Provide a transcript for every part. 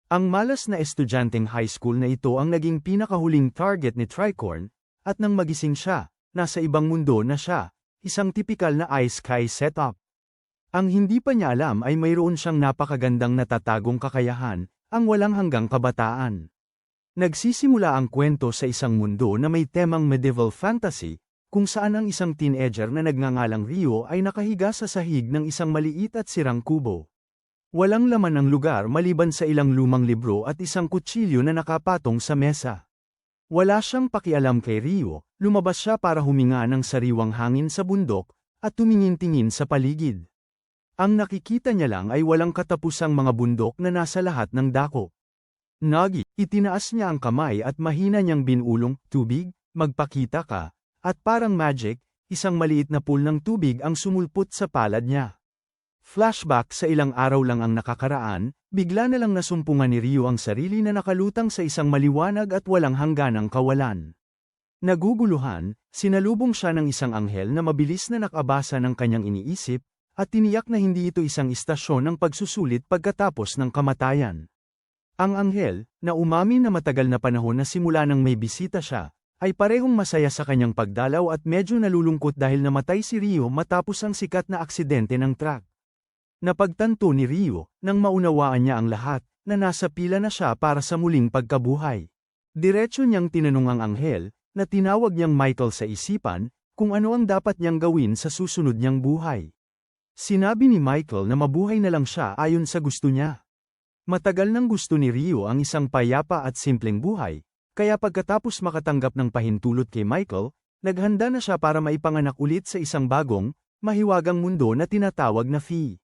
Ang malas na estudyanteng high school na ito ang naging pinakahuling target ni Tricorn, at nang magising siya, nasa ibang mundo na siya, isang tipikal na Ice Sky setup. Ang hindi pa niya alam ay mayroon siyang napakagandang natatagong kakayahan, ang walang hanggang kabataan. Nagsisimula ang kwento sa isang mundo na may temang medieval fantasy, kung saan ang isang teenager na nagngangalang Rio ay nakahiga sa sahig ng isang maliit at sirang kubo. Walang laman ang lugar maliban sa ilang lumang libro at isang kutsilyo na nakapatong sa mesa. Wala siyang pakialam kay Rio, lumabas siya para huminga ng sariwang hangin sa bundok, at tumingin-tingin sa paligid. Ang nakikita niya lang ay walang katapusang mga bundok na nasa lahat ng dako. Nagi, itinaas niya ang kamay at mahina niyang binulong, tubig, magpakita ka. At parang magic, isang maliit na pool ng tubig ang sumulpot sa palad niya. Flashback sa ilang araw lang ang nakakaraan, bigla na lang nasumpungan ni Rio ang sarili na nakalutang sa isang maliwanag at walang hangganang kawalan. Naguguluhan, sinalubong siya ng isang anghel na mabilis na nakabasa ng kanyang iniisip, at tiniyak na hindi ito isang istasyon ng pagsusulit pagkatapos ng kamatayan. Ang anghel, na umamin na matagal na panahon na simula nang may bisita siya, ay parehong masaya sa kanyang pagdalaw at medyo nalulungkot dahil namatay si Rio matapos ang sikat na aksidente ng truck. Napagtanto ni Rio, nang maunawaan niya ang lahat, na nasa pila na siya para sa muling pagkabuhay. Diretso niyang tinanong ang anghel, na tinawag niyang Michael sa isipan, kung ano ang dapat niyang gawin sa susunod niyang buhay. Sinabi ni Michael na mabuhay na lang siya ayon sa gusto niya. Matagal nang gusto ni Rio ang isang payapa at simpleng buhay, kaya pagkatapos makatanggap ng pahintulot kay Michael, naghanda na siya para maipanganak ulit sa isang bagong, mahiwagang mundo na tinatawag na Fee.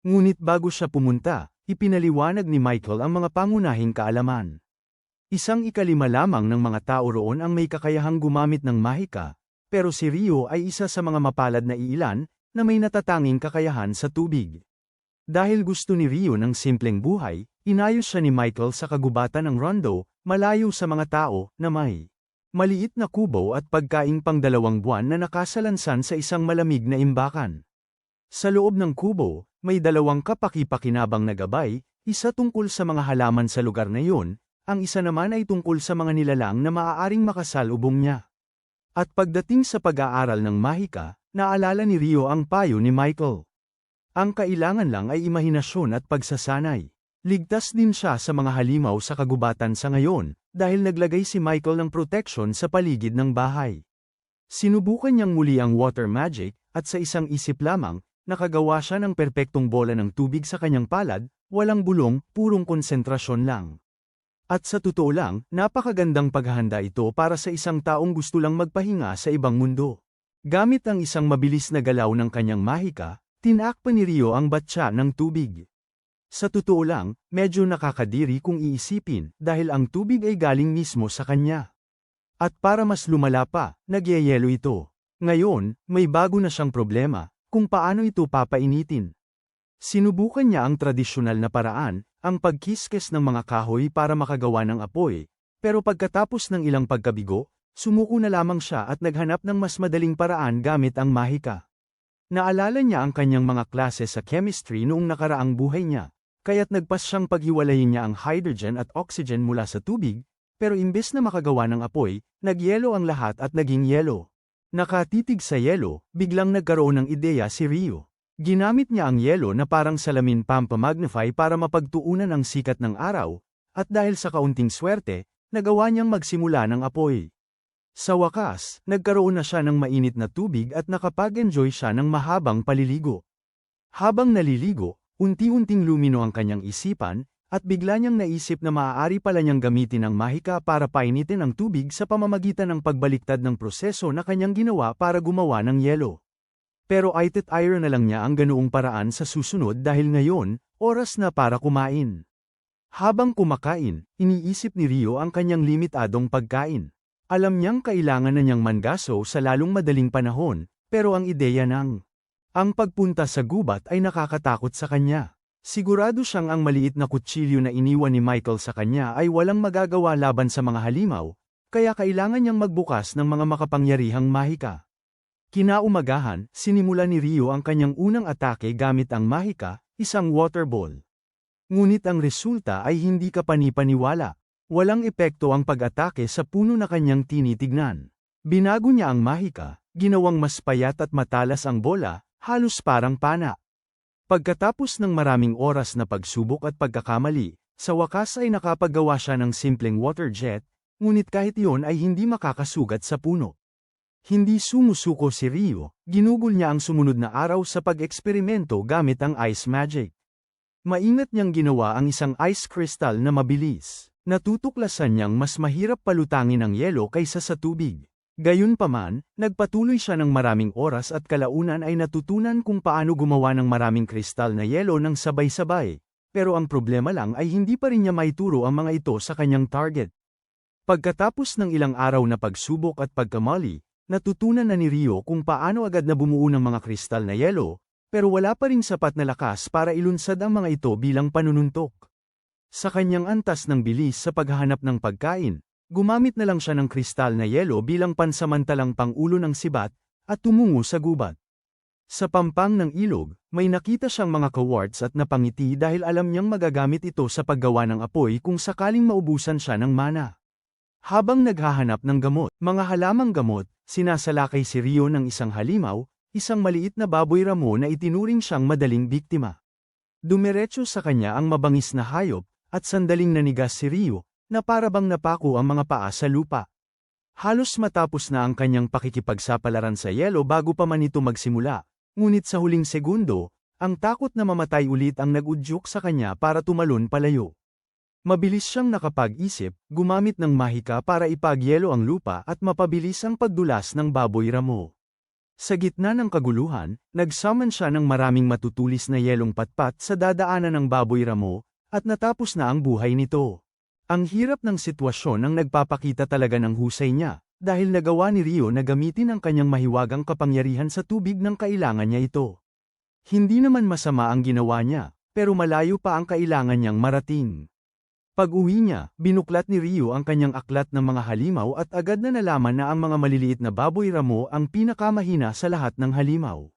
Ngunit bago siya pumunta, ipinaliwanag ni Michael ang mga pangunahing kaalaman. Isang ikalima lamang ng mga tao roon ang may kakayahang gumamit ng mahika, pero si Rio ay isa sa mga mapalad na iilan, na may natatanging kakayahan sa tubig. Dahil gusto ni Rio ng simpleng buhay, inayos siya ni Michael sa kagubatan ng Rondo, malayo sa mga tao, na may maliit na kubo at pagkaing pang 2 buwan na nakasalansan sa isang malamig na imbakan. Sa loob ng kubo, may 2 kapaki-pakinabang na gabay, isa tungkol sa mga halaman sa lugar na iyon, ang isa naman ay tungkol sa mga nilalang na maaaring makasalubong niya. At pagdating sa pag-aaral ng mahika, naalala ni Rio ang payo ni Michael. Ang kailangan lang ay imahinasyon at pagsasanay. Ligtas din siya sa mga halimaw sa kagubatan sa ngayon, dahil naglagay si Michael ng protection sa paligid ng bahay. Sinubukan niyang muli ang water magic, at sa isang isip lamang, nakagawa siya ng perpektong bola ng tubig sa kanyang palad, walang bulong, purong konsentrasyon lang. At sa totoo lang, napakagandang paghahanda ito para sa isang taong gusto lang magpahinga sa ibang mundo. Gamit ang isang mabilis na galaw ng kanyang mahika, tinakpan ni Rio ang batya ng tubig. Sa totoo lang, medyo nakakadiri kung iisipin, dahil ang tubig ay galing mismo sa kanya. At para mas lumala pa, nagyayelo ito. Ngayon, may bago na siyang problema, kung paano ito papainitin. Sinubukan niya ang tradisyonal na paraan, ang pagkiskes ng mga kahoy para makagawa ng apoy, pero pagkatapos ng ilang pagkabigo, sumuko na lamang siya at naghanap ng mas madaling paraan gamit ang mahika. Naalala niya ang kanyang mga klase sa chemistry noong nakaraang buhay niya, kaya't nagpas siyang paghiwalayin niya ang hydrogen at oxygen mula sa tubig, pero imbes na makagawa ng apoy, nagyelo ang lahat at naging yelo. Nakatitig sa yelo, biglang nagkaroon ng ideya si Rio. Ginamit niya ang yelo na parang salamin pampamagnify para mapagtuunan ang sikat ng araw, at dahil sa kaunting swerte, nagawa niyang magsimula ng apoy. Sa wakas, nagkaroon na siya ng mainit na tubig at nakapag-enjoy siya ng mahabang paliligo. Habang naliligo, unti-unting lumino ang kanyang isipan, at bigla niyang naisip na maaari pala niyang gamitin ang mahika para painitin ang tubig sa pamamagitan ng pagbaliktad ng proseso na kanyang ginawa para gumawa ng yelo. Pero iron na lang niya ang ganoong paraan sa susunod dahil ngayon, oras na para kumain. Habang kumakain, iniisip ni Rio ang kanyang limitadong pagkain. Alam niyang kailangan na niyang mangaso sa lalong madaling panahon, pero ang ideya ang pagpunta sa gubat ay nakakatakot sa kanya. Sigurado siyang ang maliit na kutsilyo na iniwan ni Michael sa kanya ay walang magagawa laban sa mga halimaw, kaya kailangan niyang magbukas ng mga makapangyarihang mahika. Kinaumagahan, sinimula ni Rio ang kanyang unang atake gamit ang mahika, isang water ball. Ngunit ang resulta ay hindi ka panipaniwala. Walang epekto ang pag-atake sa puno na kanyang tinitignan. Binago niya ang mahika, ginawang mas payat at matalas ang bola, halos parang pana. Pagkatapos ng maraming oras na pagsubok at pagkakamali, sa wakas ay nakapagawa siya ng simpleng water jet, ngunit kahit iyon ay hindi makakasugat sa puno. Hindi sumusuko si Rio, ginugol niya ang sumunod na araw sa pag-eksperimento gamit ang ice magic. Maingat niyang ginawa ang isang ice crystal na mabilis. Natutuklasan niyang mas mahirap palutangin ang yelo kaysa sa tubig. Gayunpaman, nagpatuloy siya ng maraming oras at kalaunan ay natutunan kung paano gumawa ng maraming kristal na yelo ng sabay-sabay. Pero ang problema lang ay hindi pa rin niya maituro ang mga ito sa kanyang target. Pagkatapos ng ilang araw na pagsubok at pagkamali, natutunan na ni Rio kung paano agad na bumuo ng mga kristal na yelo, pero wala pa ring sapat na lakas para ilunsad ang mga ito bilang panununtok. Sa kanyang antas ng bilis sa paghahanap ng pagkain, gumamit na lang siya ng kristal na yelo bilang pansamantalang pangulo ng sibat, at tumungo sa gubat. Sa pampang ng ilog, may nakita siyang mga kawarts at napangiti dahil alam niyang magagamit ito sa paggawa ng apoy kung sakaling maubusan siya ng mana. Habang naghahanap ng gamot, mga halamang gamot, sinasalakay si Rio ng isang halimaw, isang maliit na baboy ramo na itinuring siyang madaling biktima. Dumiretso sa kanya ang mabangis na hayop, at sandaling nanigas si Rio, na parabang napako ang mga paa sa lupa. Halos matapos na ang kanyang pakikipagsapalaran sa yelo bago pa man ito magsimula, ngunit sa huling segundo, ang takot na mamatay ulit ang nag-udyok sa kanya para tumalon palayo. Mabilis siyang nakapag-isip, gumamit ng mahika para ipagyelo ang lupa at mapabilis ang pagdulas ng baboy ramo. Sa gitna ng kaguluhan, nagsaman siya ng maraming matutulis na yelong patpat sa dadaanan ng baboy ramo, at natapos na ang buhay nito. Ang hirap ng sitwasyon ang nagpapakita talaga ng husay niya, dahil nagawa ni Rio na gamitin ang kanyang mahiwagang kapangyarihan sa tubig nang kailangan niya ito. Hindi naman masama ang ginawa niya, pero malayo pa ang kailangan niyang marating. Pag-uwi niya, binuklat ni Rio ang kanyang aklat ng mga halimaw at agad na nalaman na ang mga maliliit na baboy ramo ang pinakamahina sa lahat ng halimaw.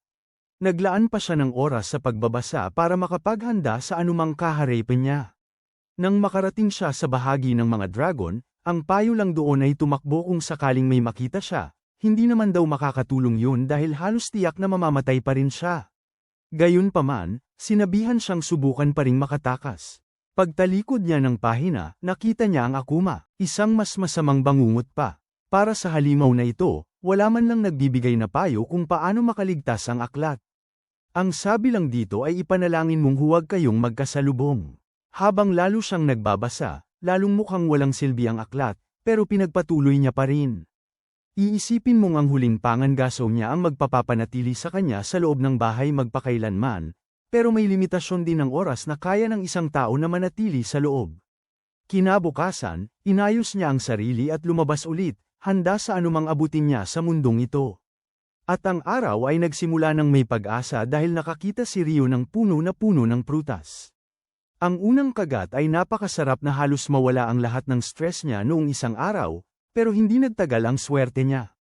Naglaan pa siya ng oras sa pagbabasa para makapaghanda sa anumang kaharapin niya. Nang makarating siya sa bahagi ng mga dragon, ang payo lang doon ay tumakbo kung sakaling may makita siya, hindi naman daw makakatulong yun dahil halos tiyak na mamamatay pa rin siya. Gayunpaman, sinabihan siyang subukan pa ring makatakas. Pagtalikod niya ng pahina, nakita niya ang akuma, isang mas masamang bangungot pa. Para sa halimaw na ito, wala man lang nagbibigay na payo kung paano makaligtas ang aklat. Ang sabi lang dito ay ipanalangin mong huwag kayong magkasalubong. Habang lalo siyang nagbabasa, lalong mukhang walang silbi ang aklat, pero pinagpatuloy niya pa rin. Iisipin mong ang huling pangangaso niya ang magpapapanatili sa kanya sa loob ng bahay magpakailanman, pero may limitasyon din ng oras na kaya ng isang tao na manatili sa loob. Kinabukasan, inayos niya ang sarili at lumabas ulit, handa sa anumang abutin niya sa mundong ito. At ang araw ay nagsimula ng may pag-asa dahil nakakita si Rio ng puno ng prutas. Ang unang kagat ay napakasarap na halos mawala ang lahat ng stress niya noong isang araw, pero hindi nagtagal ang swerte niya.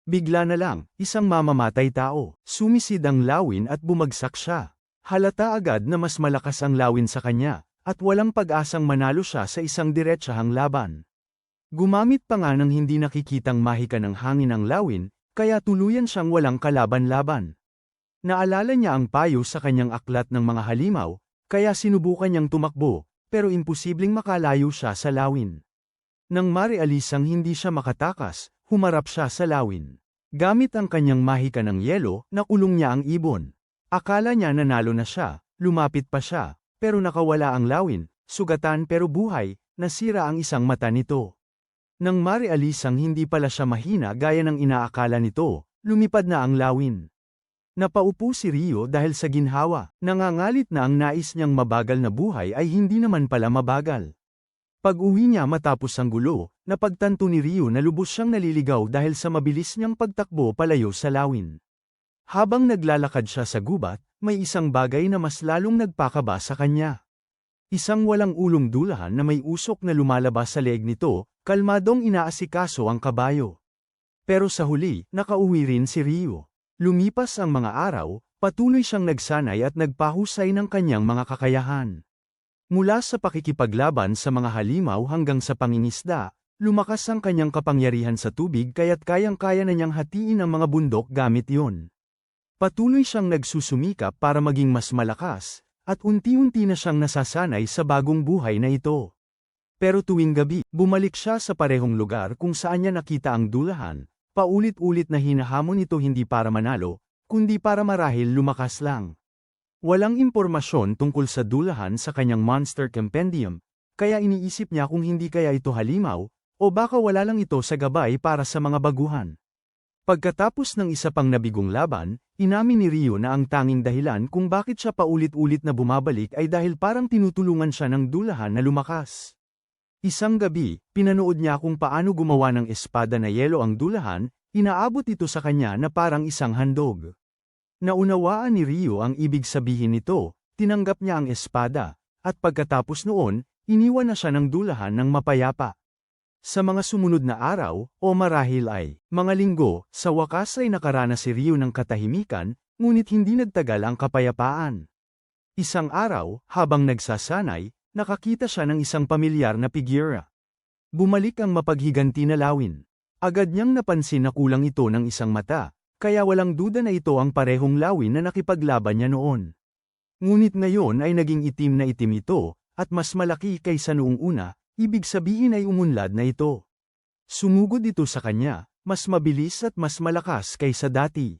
Bigla na lang, isang mamamatay tao, sumisid ang lawin at bumagsak siya. Halata agad na mas malakas ang lawin sa kanya, at walang pag-asang manalo siya sa isang diretsahang laban. Gumamit pa nga ng hindi nakikitang mahika ng hangin ang lawin, kaya tuluyan siyang walang kalaban-laban. Naalala niya ang payo sa kanyang aklat ng mga halimaw, kaya sinubukan niyang tumakbo, pero imposibleng makalayo siya sa lawin. Nang marialisang hindi siya makatakas, humarap siya sa lawin. Gamit ang kanyang mahika ng yelo, nakulong niya ang ibon. Akala niya nanalo na siya, lumapit pa siya, pero nakawala ang lawin, sugatan pero buhay, nasira ang isang mata nito. Nang marialisang hindi pala siya mahina gaya ng inaakala nito, lumipad na ang lawin. Napaupo si Rio dahil sa ginhawa, nangangalit na ang nais niyang mabagal na buhay ay hindi naman pala mabagal. Pag-uwi niya matapos ang gulo, napagtanto ni Rio na lubos siyang naliligaw dahil sa mabilis niyang pagtakbo palayo sa lawin. Habang naglalakad siya sa gubat, may isang bagay na mas lalong nagpakaba sa kanya. Isang walang ulong dulahan na may usok na lumalabas sa leeg nito, kalmadong inaasikaso ang kabayo. Pero sa huli, nakauwi rin si Rio. Lumipas ang mga araw, patuloy siyang nagsanay at nagpahusay ng kanyang mga kakayahan. Mula sa pakikipaglaban sa mga halimaw hanggang sa pangingisda, lumakas ang kanyang kapangyarihan sa tubig kaya't kayang-kaya na niyang hatiin ang mga bundok gamit yon. Patuloy siyang nagsusumikap para maging mas malakas, at unti-unti na siyang nasasanay sa bagong buhay na ito. Pero tuwing gabi, bumalik siya sa parehong lugar kung saan niya nakita ang dulahan, paulit-ulit na hinahamon ito hindi para manalo, kundi para marahil lumakas lang. Walang impormasyon tungkol sa dulahan sa kanyang Monster Compendium, kaya iniisip niya kung hindi kaya ito halimaw, o baka wala lang ito sa gabay para sa mga baguhan. Pagkatapos ng isa pang nabigong laban, inamin ni Rio na ang tanging dahilan kung bakit siya paulit-ulit na bumabalik ay dahil parang tinutulungan siya ng dulahan na lumakas. Isang gabi, pinanood niya kung paano gumawa ng espada na yelo ang dulahan, inaabot ito sa kanya na parang isang handog. Naunawaan ni Rio ang ibig sabihin nito, tinanggap niya ang espada, at pagkatapos noon, iniwan na siya ng dulahan ng mapayapa. Sa mga sumunod na araw, o marahil ay, mga linggo, sa wakas ay nakaranas si Rio ng katahimikan, ngunit hindi nagtagal ang kapayapaan. Isang araw, habang nagsasanay, nakakita siya ng isang pamilyar na figura. Bumalik ang mapaghiganti na lawin. Agad niyang napansin na kulang ito ng isang mata. Kaya walang duda na ito ang parehong lawin na nakipaglaban niya noon. Ngunit ngayon ay naging itim na itim ito, at mas malaki kaysa noong una, ibig sabihin ay umunlad na ito. Sumugod ito sa kanya, mas mabilis at mas malakas kaysa dati.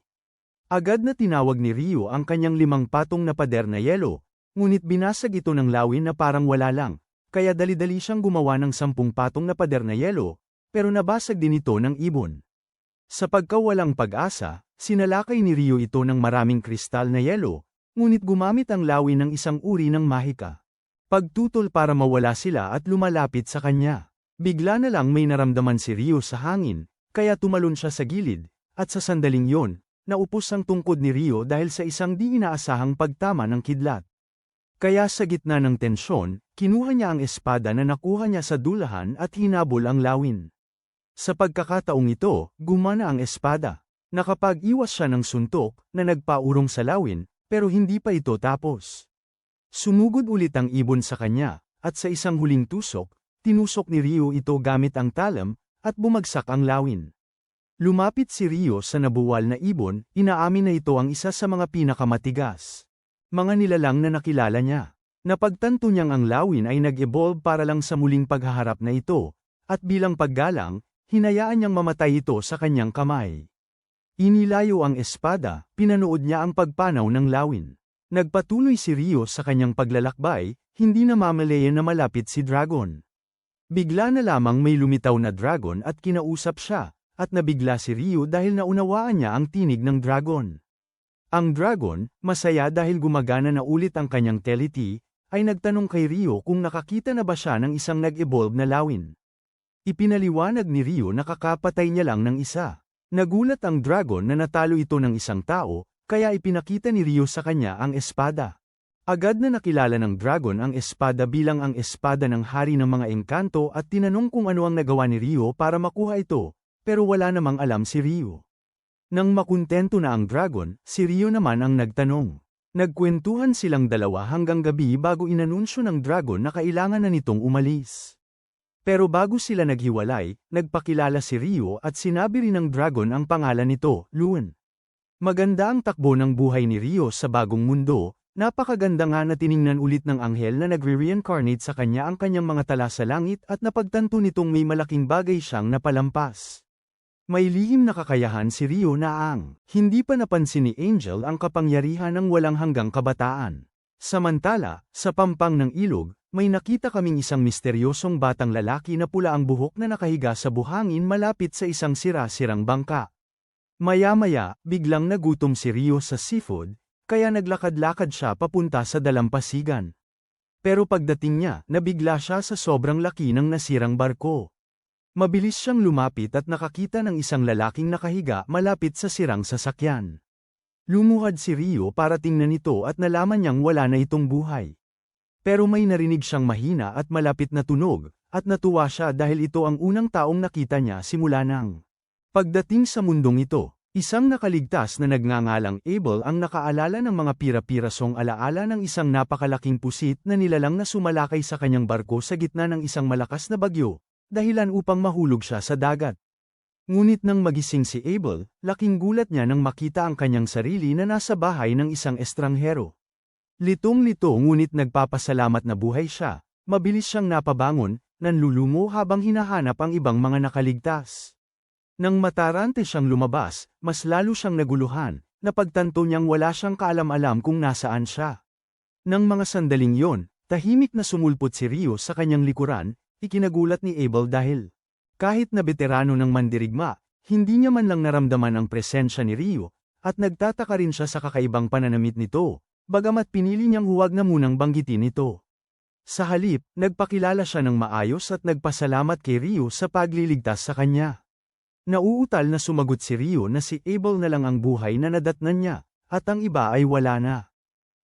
Agad na tinawag ni Rio ang kanyang 5 patong na pader na yelo, ngunit binasag ito ng lawin na parang wala lang, kaya dali-dali siyang gumawa ng 10 patong na pader na yelo, pero nabasag din ito ng ibon. Sa pagkawalang pag-asa, sinalakay ni Rio ito ng maraming kristal na yelo, ngunit gumamit ang lawin ng isang uri ng mahika. Pagtutol para mawala sila at lumalapit sa kanya. Bigla na lang may naramdaman si Rio sa hangin, kaya tumalon siya sa gilid, at sa sandaling yon, naupos ang tungkod ni Rio dahil sa isang di inaasahang pagtama ng kidlat. Kaya sa gitna ng tensyon, kinuha niya ang espada na nakuha niya sa dulahan at hinabol ang lawin. Sa pagkakataong ito, gumana ang espada. Nakapag-iwas siya ng suntok, na nagpaurong sa lawin, pero hindi pa ito tapos. Sumugod ulit ang ibon sa kanya, at sa isang huling tusok, tinusok ni Rio ito gamit ang talam, at bumagsak ang lawin. Lumapit si Rio sa nabuwal na ibon, inaamin na ito ang isa sa mga pinakamatigas. Mga nilalang na nakilala niya. Napagtanto niyang ang lawin ay nag-evolve para lang sa muling paghaharap na ito, at bilang paggalang, hinayaan niyang mamatay ito sa kanyang kamay. Inilayo ang espada, pinanood niya ang pagpanaw ng lawin. Nagpatuloy si Rio sa kanyang paglalakbay, hindi na mamalayan na malapit si Dragon. Bigla na lamang may lumitaw na dragon at kinausap siya, at nabigla si Rio dahil naunawaan niya ang tinig ng dragon. Ang dragon, masaya dahil gumagana na ulit ang kanyang telepathy, ay nagtanong kay Rio kung nakakita na ba siya ng isang nag-evolve na lawin. Ipinaliwanag ni Rio na kakapatay niya lang ng isa. Nagulat ang dragon na natalo ito ng isang tao, kaya ipinakita ni Rio sa kanya ang espada. Agad na nakilala ng dragon ang espada bilang ang espada ng hari ng mga engkanto at tinanong kung ano ang nagawa ni Rio para makuha ito, pero wala namang alam si Rio. Nang makuntento na ang dragon, si Rio naman ang nagtanong. Nagkwentuhan silang dalawa hanggang gabi bago inanunsyo ng dragon na kailangan na nitong umalis. Pero bago sila naghiwalay, nagpakilala si Rio at sinabi rin ng dragon ang pangalan nito, Luan. Maganda ang takbo ng buhay ni Rio sa bagong mundo, napakaganda nga na tiningnan ulit ng anghel na nagre-reincarnate sa kanya ang kanyang mga tala sa langit at napagtanto nitong may malaking bagay siyang napalampas. May lihim na kakayahan si Rio na hindi pa napansin ni Angel ang kapangyarihan ng walang hanggang kabataan. Samantala, sa pampang ng ilog, may nakita kaming isang misteryosong batang lalaki na pula ang buhok na nakahiga sa buhangin malapit sa isang sira-sirang bangka. Maya-maya, biglang nagutom si Rio sa seafood, kaya naglakad-lakad siya papunta sa dalampasigan. Pero pagdating niya, nabigla siya sa sobrang laki ng nasirang barko. Mabilis siyang lumapit at nakakita ng isang lalaking nakahiga malapit sa sirang sasakyan. Lumuhad si Rio para tingnan ito at nalaman niyang wala na itong buhay. Pero may narinig siyang mahina at malapit na tunog, at natuwa siya dahil ito ang unang taong nakita niya simula nang pagdating sa mundong ito. Isang nakaligtas na nagngangalang Abel ang nakaalala ng mga pira-pirasong alaala ng isang napakalaking pusit na nilalang na sumalakay sa kanyang barko sa gitna ng isang malakas na bagyo, dahilan upang mahulog siya sa dagat. Ngunit nang magising si Abel, laking gulat niya nang makita ang kanyang sarili na nasa bahay ng isang estranghero. Litong-lito ngunit nagpapasalamat na buhay siya, mabilis siyang napabangon, nanlulumo habang hinahanap ang ibang mga nakaligtas. Nang matarante siyang lumabas, mas lalo siyang naguluhan, napagtanto niyang wala siyang kaalam-alam kung nasaan siya. Nang mga sandaling yon, tahimik na sumulpot si Rio sa kanyang likuran, ikinagulat ni Abel dahil kahit na veterano ng mandirigma, hindi niya man lang naramdaman ang presensya ni Rio, at nagtataka rin siya sa kakaibang pananamit nito, bagamat pinili niyang huwag na munang banggitin ito. Sa halip, nagpakilala siya ng maayos at nagpasalamat kay Rio sa pagliligtas sa kanya. Nauutal na sumagot si Rio na si Abel na lang ang buhay na nadatnan niya, at ang iba ay wala na.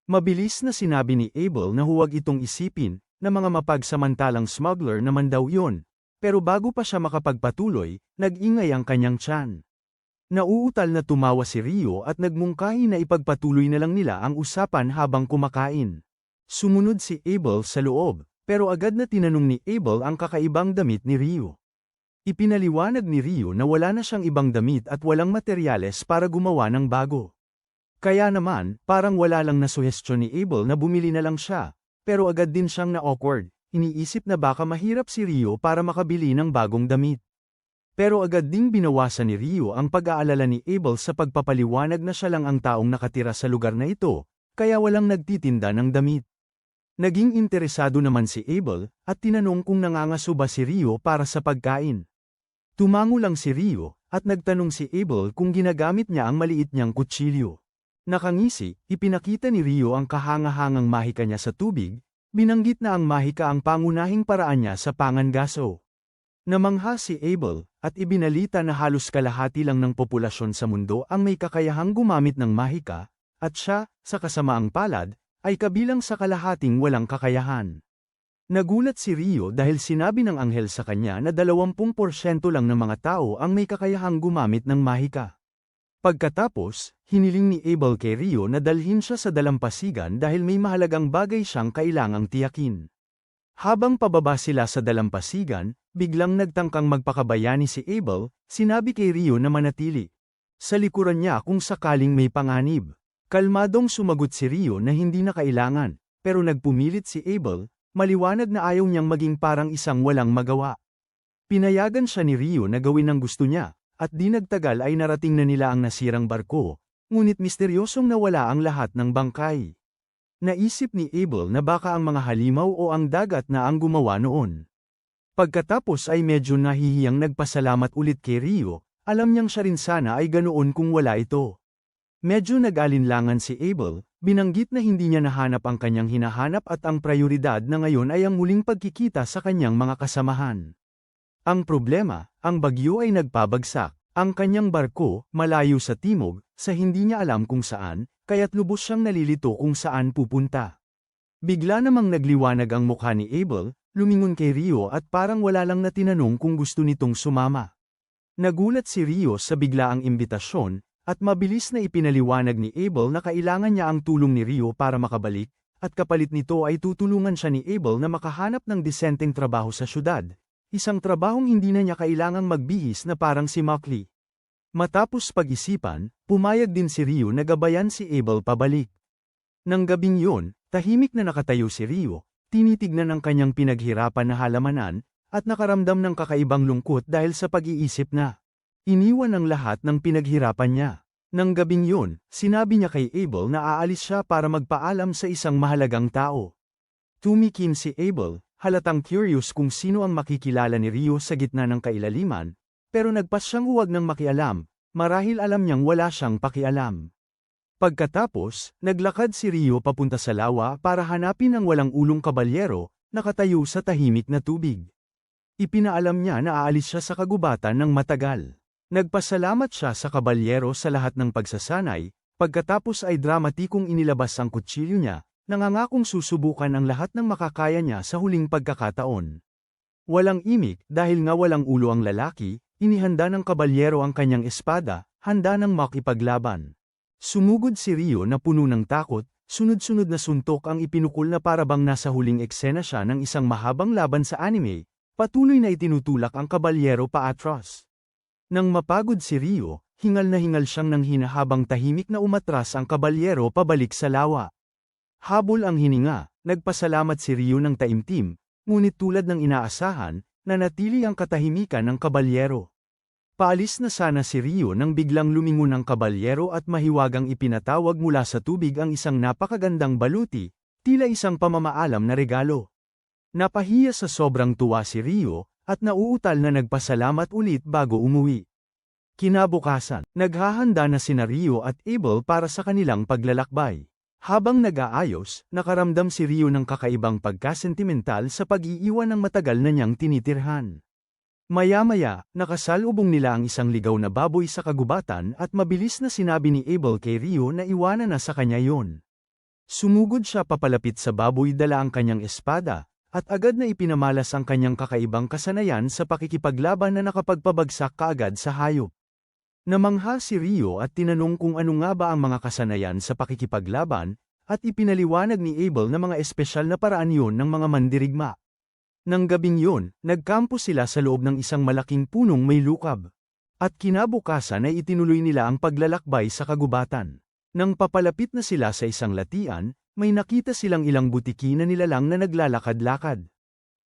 Mabilis na sinabi ni Abel na huwag itong isipin, na mga mapagsamantalang smuggler naman daw yun, pero bago pa siya makapagpatuloy, nag-ingay ang kanyang tiyan. Nauutal na tumawa si Rio at nagmungkahi na ipagpatuloy na lang nila ang usapan habang kumakain. Sumunod si Abel sa loob, pero agad na tinanong ni Abel ang kakaibang damit ni Rio. Ipinaliwanag ni Rio na wala na siyang ibang damit at walang materyales para gumawa ng bago. Kaya naman, parang wala lang na suhestyon ni Abel na bumili na lang siya, pero agad din siyang na-awkward, iniisip na baka mahirap si Rio para makabili ng bagong damit. Pero agad ding binawasan ni Rio ang pag-aalala ni Abel sa pagpapaliwanag na siya lang ang taong nakatira sa lugar na ito, kaya walang nagtitinda ng damit. Naging interesado naman si Abel, at tinanong kung nangangaso ba si Rio para sa pagkain. Tumango lang si Rio, at nagtanong si Abel kung ginagamit niya ang maliit niyang kutsilyo. Nakangisi, ipinakita ni Rio ang kahangahangang mahika niya sa tubig, binanggit na ang mahika ang pangunahing paraan niya sa pangangaso. Namangha si Abel, at ibinalita na halos kalahati lang ng populasyon sa mundo ang may kakayahang gumamit ng mahika, at siya, sa kasamaang palad, ay kabilang sa kalahating walang kakayahan. Nagulat si Rio dahil sinabi ng anghel sa kanya na 20% lang ng mga tao ang may kakayahang gumamit ng mahika. Pagkatapos, hiniling ni Abel kay Rio na dalhin siya sa dalampasigan dahil may mahalagang bagay siyang kailangang tiyakin. Habang pababa sila sa dalampasigan, biglang nagtangkang magpakabayani si Abel, sinabi kay Rio na manatili sa likuran niya kung sakaling may panganib. Kalmadong sumagot si Rio na hindi na kailangan, pero nagpumilit si Abel, maliwanag na ayaw niyang maging parang isang walang magawa. Pinayagan siya ni Rio na gawin ang gusto niya, at di nagtagal ay narating na nila ang nasirang barko, ngunit misteryosong nawala ang lahat ng bangkay. Naisip ni Abel na baka ang mga halimaw o ang dagat na ang gumawa noon. Pagkatapos ay medyo nahihiyang nagpasalamat ulit kay Rio, alam niyang siya rin sana ay ganoon kung wala ito. Medyo nag-alinlangan si Abel, binanggit na hindi niya nahanap ang kanyang hinahanap at ang prioridad na ngayon ay ang muling pagkikita sa kanyang mga kasamahan. Ang problema, ang bagyo ay nagpabagsak, ang kanyang barko, malayo sa timog, sa hindi niya alam kung saan, kaya't lubos siyang nalilito kung saan pupunta. Bigla namang nagliwanag ang mukha ni Abel, lumingon kay Rio at parang wala lang na tinanong kung gusto nitong sumama. Nagulat si Rio sa biglaang imbitasyon, at mabilis na ipinaliwanag ni Abel na kailangan niya ang tulong ni Rio para makabalik, at kapalit nito ay tutulungan siya ni Abel na makahanap ng disenteng trabaho sa syudad, isang trabahong hindi na niya kailangang magbihis na parang si Mockley. Matapos pag-isipan, pumayag din si Rio na gabayan si Abel pabalik. Nang gabing yun, tahimik na nakatayo si Rio, tinitignan ang kanyang pinaghirapan na halamanan, at nakaramdam ng kakaibang lungkot dahil sa pag-iisip na iniwan ang lahat ng pinaghirapan niya. Nang gabing yun, sinabi niya kay Abel na aalis siya para magpaalam sa isang mahalagang tao. Tumikim si Abel, halatang curious kung sino ang makikilala ni Rio sa gitna ng kailaliman, pero nagpas siyang huwag nang makialam, marahil alam niyang wala siyang pakialam. Pagkatapos, naglakad si Rio papunta sa lawa para hanapin ang walang ulong kabalyero, nakatayo sa tahimik na tubig. Ipinaalam niya na aalis siya sa kagubatan ng matagal. Nagpasalamat siya sa kabalyero sa lahat ng pagsasanay, pagkatapos ay dramatikong inilabas ang kutsilyo niya, nangangakong susubukan ang lahat ng makakaya niya sa huling pagkakataon. Walang imik, dahil nga walang ulo ang lalaki, inihanda ng kabalyero ang kanyang espada, handa nang makipaglaban. Sumugod si Ryo na puno ng takot, sunod-sunod na suntok ang ipinukol na parabang nasa huling eksena siya ng isang mahabang laban sa anime, patuloy na itinutulak ang kabalyero paatras. Nang mapagod si Ryo, hingal na hingal siyang nanghina habang tahimik na umatras ang kabalyero pabalik sa lawa. Habol ang hininga, nagpasalamat si Ryo ng taimtim, ngunit tulad ng inaasahan, nanatili ang katahimikan ng kabalyero. Paalis na sana si Ryo nang biglang lumingon ang kabalyero at mahiwagang ipinatawag mula sa tubig ang isang napakagandang baluti, tila isang pamamaalam na regalo. Napahiya sa sobrang tuwa si Ryo, at nauutal na nagpasalamat ulit bago umuwi. Kinabukasan, naghahanda na sina Ryo at Abel para sa kanilang paglalakbay. Habang nag-aayos, nakaramdam si Ryo ng kakaibang pagkasentimental sa pag-iiwan ng matagal na niyang tinitirhan. Maya-maya, nakasalubong nila ang isang ligaw na baboy sa kagubatan at mabilis na sinabi ni Abel kay Ryo na iwanan na sa kanya yon. Sumugod siya papalapit sa baboy, dala ang kanyang espada, at agad na ipinamalas ang kanyang kakaibang kasanayan sa pakikipaglaban na nakapagpabagsak kaagad sa hayop. Namangha si Ryo at tinanong kung ano nga ba ang mga kasanayan sa pakikipaglaban, at ipinaliwanag ni Abel na mga espesyal na paraan yon ng mga mandirigma. Nang gabing yon, nagkampo sila sa loob ng isang malaking punong may lukab. At kinabukasan ay itinuloy nila ang paglalakbay sa kagubatan. Nang papalapit na sila sa isang latian, may nakita silang ilang butiki na nilalang na naglalakad-lakad.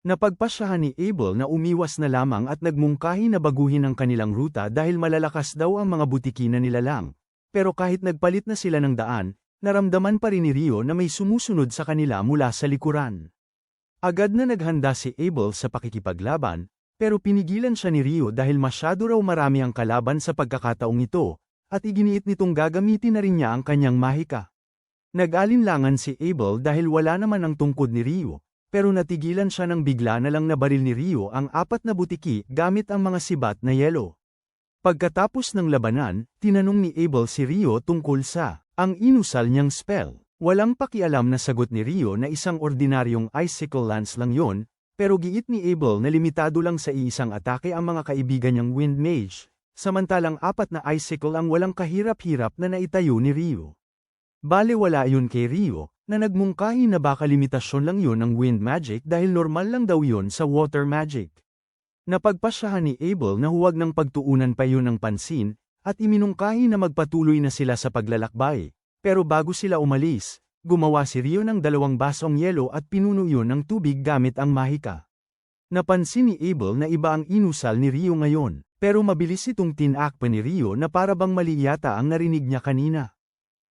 Napagpasyahan ni Abel na umiwas na lamang at nagmungkahi na baguhin ang kanilang ruta dahil malalakas daw ang mga butiki na nilalang. Pero kahit nagpalit na sila ng daan, naramdaman pa rin ni Ryo na may sumusunod sa kanila mula sa likuran. Agad na naghanda si Abel sa pakikipaglaban, pero pinigilan siya ni Ryo dahil masyado raw marami ang kalaban sa pagkakataong ito, at iginiit nitong gagamitin na rin niya ang kanyang mahika. Nag-alinlangan si Abel dahil wala naman ang tungkod ni Ryo, pero natigilan siya nang bigla na lang nabaril ni Ryo ang 4 na butiki gamit ang mga sibat na yelo. Pagkatapos ng labanan, tinanong ni Abel si Ryo tungkol sa ang inusal niyang spell. Walang pakialam na sagot ni Ryo na isang ordinaryong icicle lance lang yon, pero giit ni Abel na limitado lang sa iisang atake ang mga kaibigan niyang wind mage, samantalang 4 na icicle ang walang kahirap-hirap na naitayo ni Ryo. Balewala yun kay Ryo, na nagmungkahi na baka limitasyon lang yun ng wind magic dahil normal lang daw yun sa water magic. Napagpasyahan ni Abel na huwag nang pagtuunan pa yun ng pansin, at iminungkahi na magpatuloy na sila sa paglalakbay. Pero bago sila umalis, gumawa si Ryo ng 2 basong yelo at pinuno yun ng tubig gamit ang mahika. Napansin ni Abel na iba ang inusal ni Ryo ngayon, pero mabilis itong tinakpan ni Ryo na parabang mali yata ang narinig niya kanina.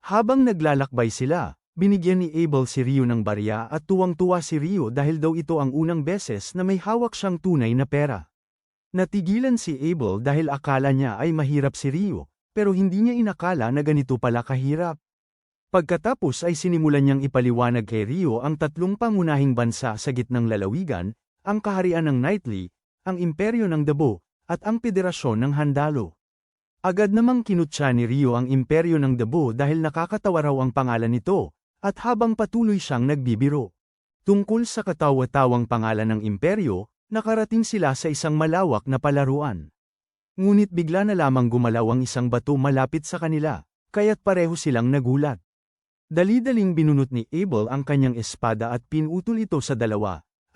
Habang naglalakbay sila, binigyan ni Abel si Ryo ng barya at tuwang-tuwa si Ryo dahil daw ito ang unang beses na may hawak siyang tunay na pera. Natigilan si Abel dahil akala niya ay mahirap si Ryo, pero hindi niya inakala na ganito pala kahirap. Pagkatapos ay sinimulan niyang ipaliwanag kay Ryo ang 3 pangunahing bansa sa gitnang lalawigan, ang kaharian ng Knightly, ang imperyo ng Dabo, at ang federasyon ng Handalo. Agad namang kinutya ni Ryo ang imperyo ng Dabo dahil nakakatawa raw ang pangalan nito, at habang patuloy siyang nagbibiro tungkol sa katawa-tawang pangalan ng imperyo, nakarating sila sa isang malawak na palaruan. Ngunit bigla na lamang gumalaw ang isang bato malapit sa kanila, kaya't pareho silang nagulat. Dali-daling binunot ni Abel ang kanyang espada at pinutol ito sa 2,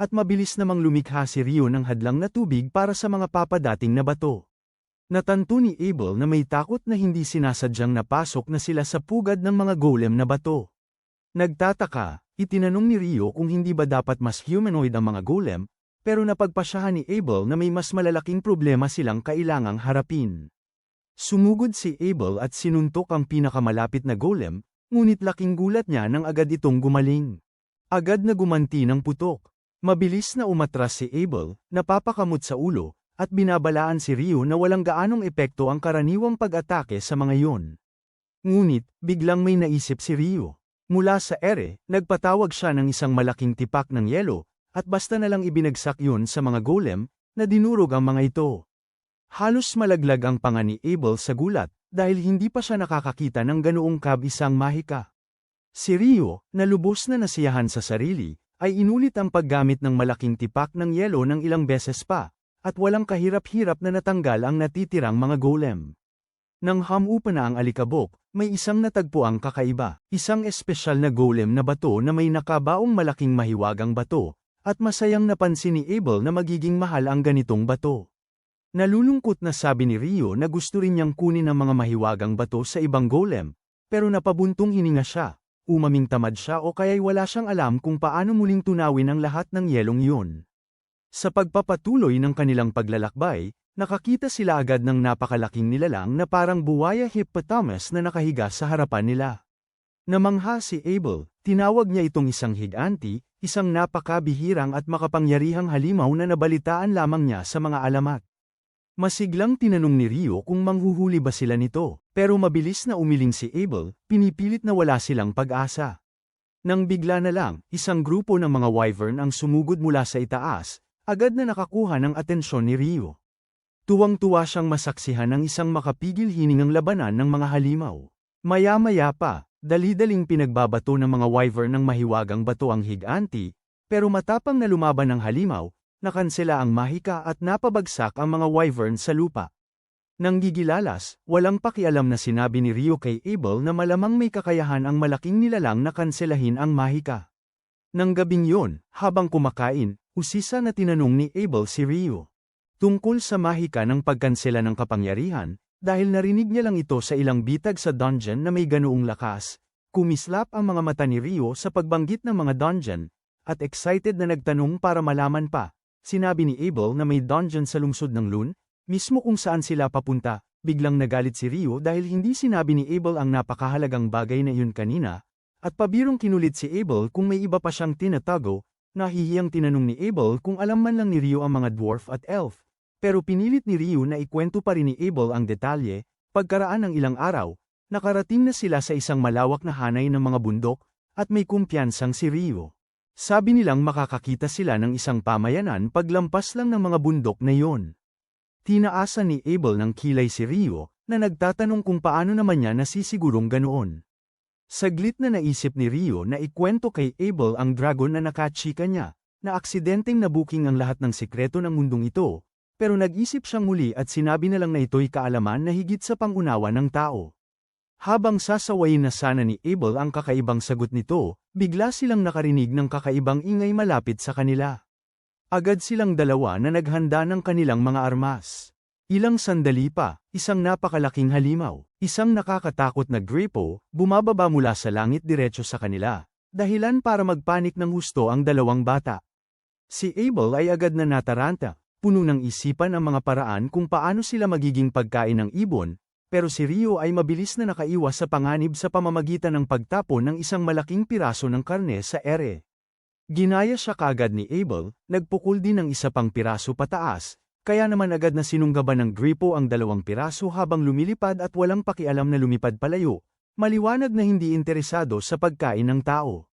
at mabilis namang lumikha si Ryo ng hadlang na tubig para sa mga papadating na bato. Natanto ni Abel na may takot na hindi sinasadyang napasok na sila sa pugad ng mga golem na bato. Nagtataka, itinanong ni Ryo kung hindi ba dapat mas humanoid ang mga golem, pero napagpasyahan ni Abel na may mas malalaking problema silang kailangang harapin. Sumugod si Abel at sinuntok ang pinakamalapit na golem, ngunit laking gulat niya nang agad itong gumaling. Agad na gumanti ng putok. Mabilis na umatras si Abel, napapakamot sa ulo, at binabalaan si Ryo na walang gaanong epekto ang karaniwang pag-atake sa mga yon. Ngunit, biglang may naisip si Ryo. Mula sa ere, nagpatawag siya ng isang malaking tipak ng yelo, at basta na lang ibinagsak yun sa mga golem, na dinurog ang mga ito. Halos malaglag ang panga ni Abel sa gulat, dahil hindi pa siya nakakakita ng ganoong kabisang mahika. Si Ryo, na lubos na nasiyahan sa sarili, ay inulit ang paggamit ng malaking tipak ng yelo ng ilang beses pa, at walang kahirap-hirap na natanggal ang natitirang mga golem. Nang hamupa na ang alikabok, may isang natagpuang kakaiba, isang espesyal na golem na bato na may nakabaong malaking mahiwagang bato, at masayang napansin ni Abel na magiging mahal ang ganitong bato. Nalulungkot na sabi ni Rio na gusto rin niyang kunin ang mga mahiwagang bato sa ibang golem, pero napabuntong hininga siya, umaming tamad siya o kaya'y wala siyang alam kung paano muling tunawin ang lahat ng yelong yun. Sa pagpapatuloy ng kanilang paglalakbay, nakakita sila agad ng napakalaking nilalang na parang buwaya hippopotamus na nakahiga sa harapan nila. Namangha si Abel, tinawag niya itong isang higanti, isang napakabihirang at makapangyarihang halimaw na nabalitaan lamang niya sa mga alamat. Masiglang tinanong ni Rio kung manghuhuli ba sila nito, pero mabilis na umiling si Abel, pinipilit na wala silang pag-asa. Nang bigla na lang, isang grupo ng mga wyvern ang sumugod mula sa itaas, agad na nakakuha ng atensyon ni Rio. Tuwang-tuwa siyang masaksihan ng isang makapigil hiningang labanan ng mga halimaw. Maya-maya pa, dali-daling pinagbabato ng mga wyvern ng mahiwagang bato ang higanti, pero matapang na lumaban ng halimaw, nakansela ang mahika at napabagsak ang mga wyvern sa lupa. Nang gigilalas, walang pakialam na sinabi ni Rio kay Abel na malamang may kakayahan ang malaking nilalang na kanselahin ang mahika. Nang gabing yun, habang kumakain, usisa na tinanong ni Abel si Rio tungkol sa mahika ng pagkansela ng kapangyarihan, dahil narinig niya lang ito sa ilang bitag sa dungeon na may ganoong lakas. Kumislap ang mga mata ni Rio sa pagbanggit ng mga dungeon, at excited na nagtanong para malaman pa. Sinabi ni Abel na may dungeon sa lungsod ng Lune, mismo kung saan sila papunta. Biglang nagalit si Rio dahil hindi sinabi ni Abel ang napakahalagang bagay na iyon kanina, at pabirong kinulit si Abel kung may iba pa siyang tinatago. Nahihiyang tinanong ni Abel kung alam man lang ni Rio ang mga dwarf at elf. Pero pinilit ni Rio na ikwento pa rin ni Abel ang detalye. Pagkaraan ng ilang araw, nakarating na sila sa isang malawak na hanay ng mga bundok, at may kumpiyansang si Rio. Sabi nilang makakakita sila ng isang pamayanan paglampas lang ng mga bundok na yon. Tinaasan ni Abel ng kilay si Rio, na nagtatanong kung paano naman niya nasisigurong ganoon. Saglit na naisip ni Rio na ikwento kay Abel ang dragon na nakachika niya, na aksidenteng nabuking ang lahat ng sikreto ng mundong ito, pero nag-isip siyang muli at sinabi na lang na ito'y kaalaman na higit sa pangunawa ng tao. Habang sasawayin na sana ni Abel ang kakaibang sagot nito, bigla silang nakarinig ng kakaibang ingay malapit sa kanila. Agad silang dalawa na naghanda ng kanilang mga armas. Ilang sandali pa, isang napakalaking halimaw, isang nakakatakot na gripo, bumababa mula sa langit diretso sa kanila, dahilan para magpanik ng husto ang dalawang bata. Si Abel ay agad na nataranta, puno ng isipan ang mga paraan kung paano sila magiging pagkain ng ibon, pero si Rio ay mabilis na nakaiwas sa panganib sa pamamagitan ng pagtapon ng isang malaking piraso ng karne sa ere. Ginaya siya kaagad ni Abel, nagpukul din ng isa pang piraso pataas, kaya naman agad na sinunggaban ng gripo ang dalawang piraso habang lumilipad at walang pakialam na lumipad palayo, maliwanag na hindi interesado sa pagkain ng tao.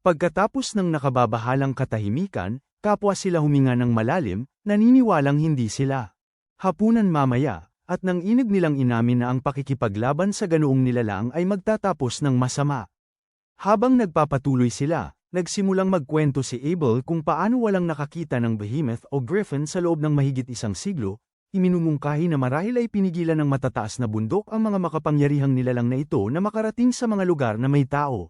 Pagkatapos ng nakababahalang katahimikan, kapwa sila huminga ng malalim, naniniwalang hindi sila hapunan mamaya, at nang inig nilang inamin na ang pakikipaglaban sa ganoong nilalang ay magtatapos ng masama. Habang nagpapatuloy sila, nagsimulang magkwento si Abel kung paano walang nakakita ng behemoth o griffin sa loob ng mahigit isang siglo, iminumungkahi na marahil ay pinigilan ng matataas na bundok ang mga makapangyarihang nilalang na ito na makarating sa mga lugar na may tao.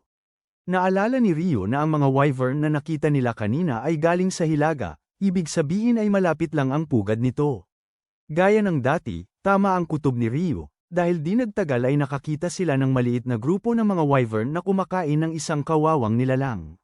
Naalala ni Rio na ang mga wyvern na nakita nila kanina ay galing sa hilaga, ibig sabihin ay malapit lang ang pugad nito. Gaya ng dati, tama ang kutob ni Rio, dahil di nagtagal ay nakakita sila ng maliit na grupo ng mga wyvern na kumakain ng isang kawawang nilalang.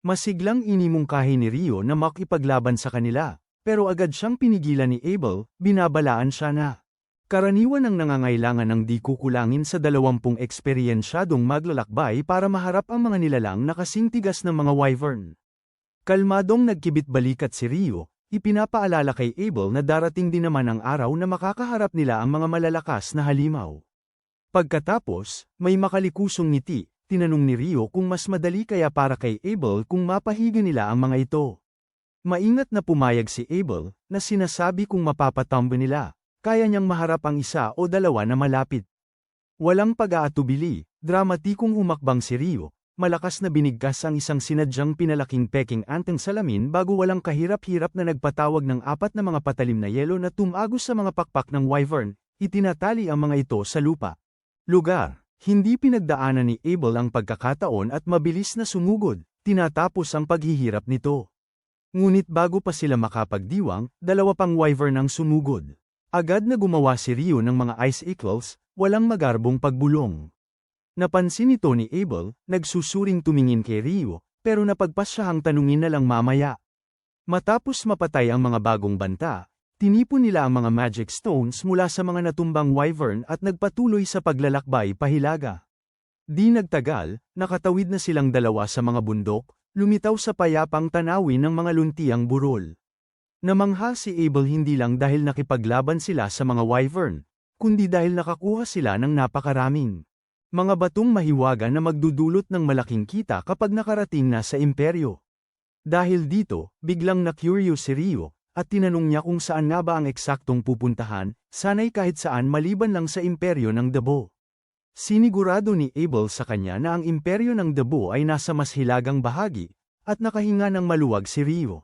Masiglang inimungkahi ni Rio na makipaglaban sa kanila, pero agad siyang pinigilan ni Abel, binabalaan siya na karaniwan ang nangangailangan ng di kukulangin sa 20 eksperyensyadong maglalakbay para maharap ang mga nilalang na kasing tigas ng mga wyvern. Kalmadong nagkibit-balikat si Rio, ipinapaalala kay Abel na darating din naman ang araw na makakaharap nila ang mga malalakas na halimaw. Pagkatapos, may makalikusong ngiti, tinanong ni Rio kung mas madali kaya para kay Abel kung mapahiga nila ang mga ito. Maingat na pumayag si Abel, na sinasabi kung mapapatambo nila, kaya niyang maharap ang isa o dalawa na malapit. Walang pag-aatubili, dramatikong humakbang si Rio, malakas na binigkas ang isang sinadyang pinalaking peking anteng salamin bago walang kahirap-hirap na nagpatawag ng 4 na mga patalim na yelo na tumagos sa mga pakpak ng wyvern, Itinatali ang mga ito sa lupa. Lugar. Hindi pinagdaanan ni Abel ang pagkakataon at mabilis na sumugod, tinatapos ang paghihirap nito. Ngunit bago pa sila makapagdiwang, dalawa pang wyvern ang sumugod. Agad na gumawa si Rio ng mga ice eagles, walang magarbong pagbulong. Napansin ito ni Abel, nagsusuring tumingin kay Rio, pero napagpasyahang tanungin na lang mamaya. Matapos mapatay ang mga bagong banta, tinipon nila ang mga magic stones mula sa mga natumbang wyvern at nagpatuloy sa paglalakbay pahilaga. Di nagtagal, nakatawid na silang dalawa sa mga bundok, lumitaw sa payapang tanawin ng mga luntiang burol. Namangha si Abel hindi lang dahil nakipaglaban sila sa mga wyvern, kundi dahil nakakuha sila ng napakaraming mga batong mahiwaga na magdudulot ng malaking kita kapag nakarating na sa imperyo. Dahil dito, biglang na-curious si Rio, at tinanong niya kung saan nga ba ang eksaktong pupuntahan, sana'y kahit saan maliban lang sa imperyo ng Dabo. Sinigurado ni Abel sa kanya na ang imperyo ng Dabo ay nasa mas hilagang bahagi, at nakahinga ng maluwag si Rio.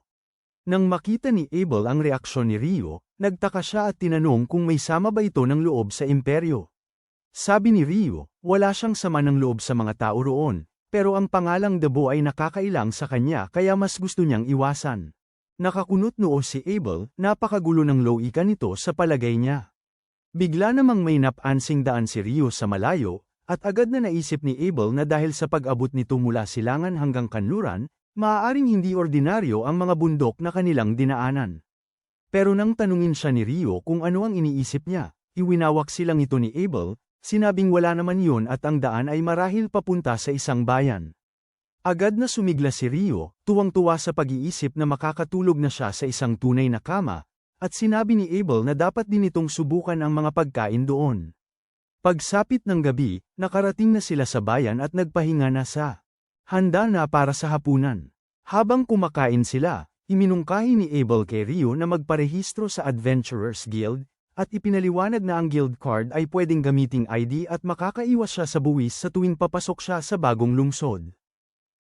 Nang makita ni Abel ang reaksyon ni Rio, nagtaka siya at tinanong kung may sama ba ito ng loob sa imperyo. Sabi ni Rio, wala siyang sama ng loob sa mga tao roon, pero ang pangalang Dabo ay nakakailang sa kanya kaya mas gusto niyang iwasan. Nakakunot noo si Abel, napakagulo ng loika nito sa palagay niya. Bigla namang may napansing daan si Rio sa malayo, at agad na naisip ni Abel na dahil sa pag-abot nito mula silangan hanggang kanluran, maaaring hindi ordinaryo ang mga bundok na kanilang dinaanan. Pero nang tanungin siya ni Rio kung ano ang iniisip niya, iwinawak silang ito ni Abel, sinabing wala naman yun at ang daan ay marahil papunta sa isang bayan. Agad na sumigla si Rio, tuwang-tuwa sa pag-iisip na makakatulog na siya sa isang tunay na kama, at sinabi ni Abel na dapat din itong subukan ang mga pagkain doon. Pagsapit ng gabi, nakarating na sila sa bayan at nagpahinga na sa handa na para sa hapunan. Habang kumakain sila, iminungkahi ni Abel kay Rio na magparehistro sa Adventurers Guild, at ipinaliwanag na ang guild card ay pwedeng gamiting ID at makakaiwas siya sa buwis sa tuwing papasok siya sa bagong lungsod.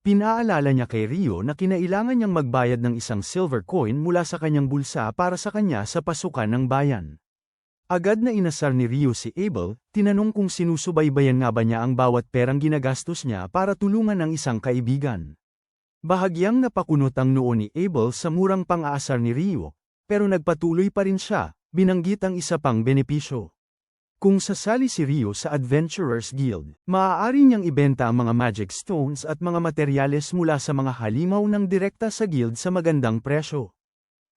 Pinaalala niya kay Rio na kinailangan niyang magbayad ng isang silver coin mula sa kanyang bulsa para sa kanya sa pasukan ng bayan. Agad na inasar ni Rio si Abel, tinanong kung sinusubaybayan nga ba niya ang bawat perang ginagastos niya para tulungan ang isang kaibigan. Bahagyang napakunot ang noo ni Abel sa murang pang-aasar ni Rio, pero nagpatuloy pa rin siya, binanggit ang isa pang benepisyo. Kung sasali si Rio sa Adventurers Guild, maaari niyang ibenta ang mga magic stones at mga materyales mula sa mga halimaw ng direkta sa guild sa magandang presyo.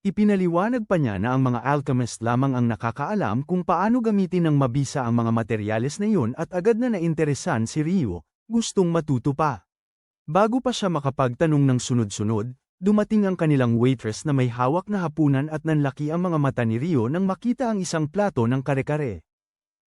Ipinaliwanag pa niya na ang mga alchemist lamang ang nakakaalam kung paano gamitin ng mabisa ang mga materyales na yun at agad na nainteresan si Rio, gustong matuto pa. Bago pa siya makapagtanong ng sunod-sunod, dumating ang kanilang waitress na may hawak na hapunan at nanlaki ang mga mata ni Rio nang makita ang isang plato ng kare-kare.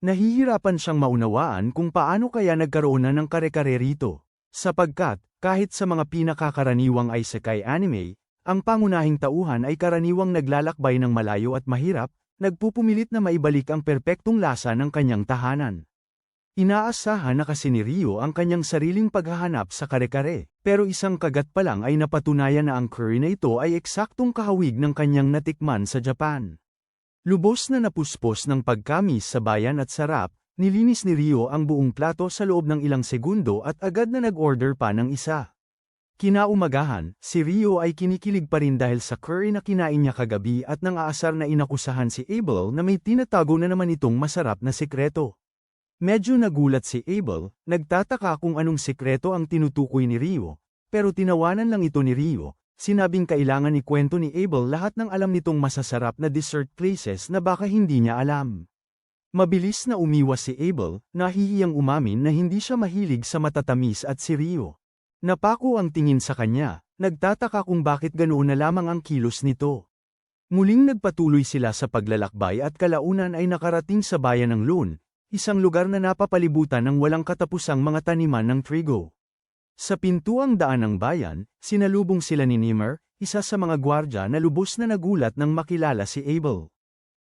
Nahihirapan siyang maunawaan kung paano kaya nagkaroon na ng kare-kare rito, sapagkat, kahit sa mga pinakakaraniwang isekai anime, ang pangunahing tauhan ay karaniwang naglalakbay ng malayo at mahirap, nagpupumilit na maibalik ang perpektong lasa ng kanyang tahanan. Inaasahan na kasi ni Rio ang kanyang sariling paghahanap sa kare-kare, pero isang kagat pa lang ay napatunayan na ang curry na ito ay eksaktong kahawig ng kanyang natikman sa Japan. Lubos na napuspos ng pagkamis sa bayan at sarap, nilinis ni Rio ang buong plato sa loob ng ilang segundo at agad na nag-order pa ng isa. Kinaumagahan, si Rio ay kinikilig pa rin dahil sa curry na kinain niya kagabi at nang aasar na inakusahan si Abel na may tinatago na naman itong masarap na sikreto. Medyo nagulat si Abel, nagtataka kung anong sikreto ang tinutukoy ni Rio, pero tinawanan lang ito ni Rio. Sinabing kailangan ikwento ni Abel lahat ng alam nitong masasarap na dessert places na baka hindi niya alam. Mabilis na umiwas si Abel, nahihiyang umamin na hindi siya mahilig sa matatamis at si Rio. Napako ang tingin sa kanya, nagtataka kung bakit ganoon na lamang ang kilos nito. Muling nagpatuloy sila sa paglalakbay at kalaunan ay nakarating sa bayan ng Lune, isang lugar na napapalibutan ng walang katapusang mga taniman ng trigo. Sa pintuang daan ng bayan, sinalubong sila ni Nimmer, isa sa mga gwardya na lubos na nagulat nang makilala si Abel.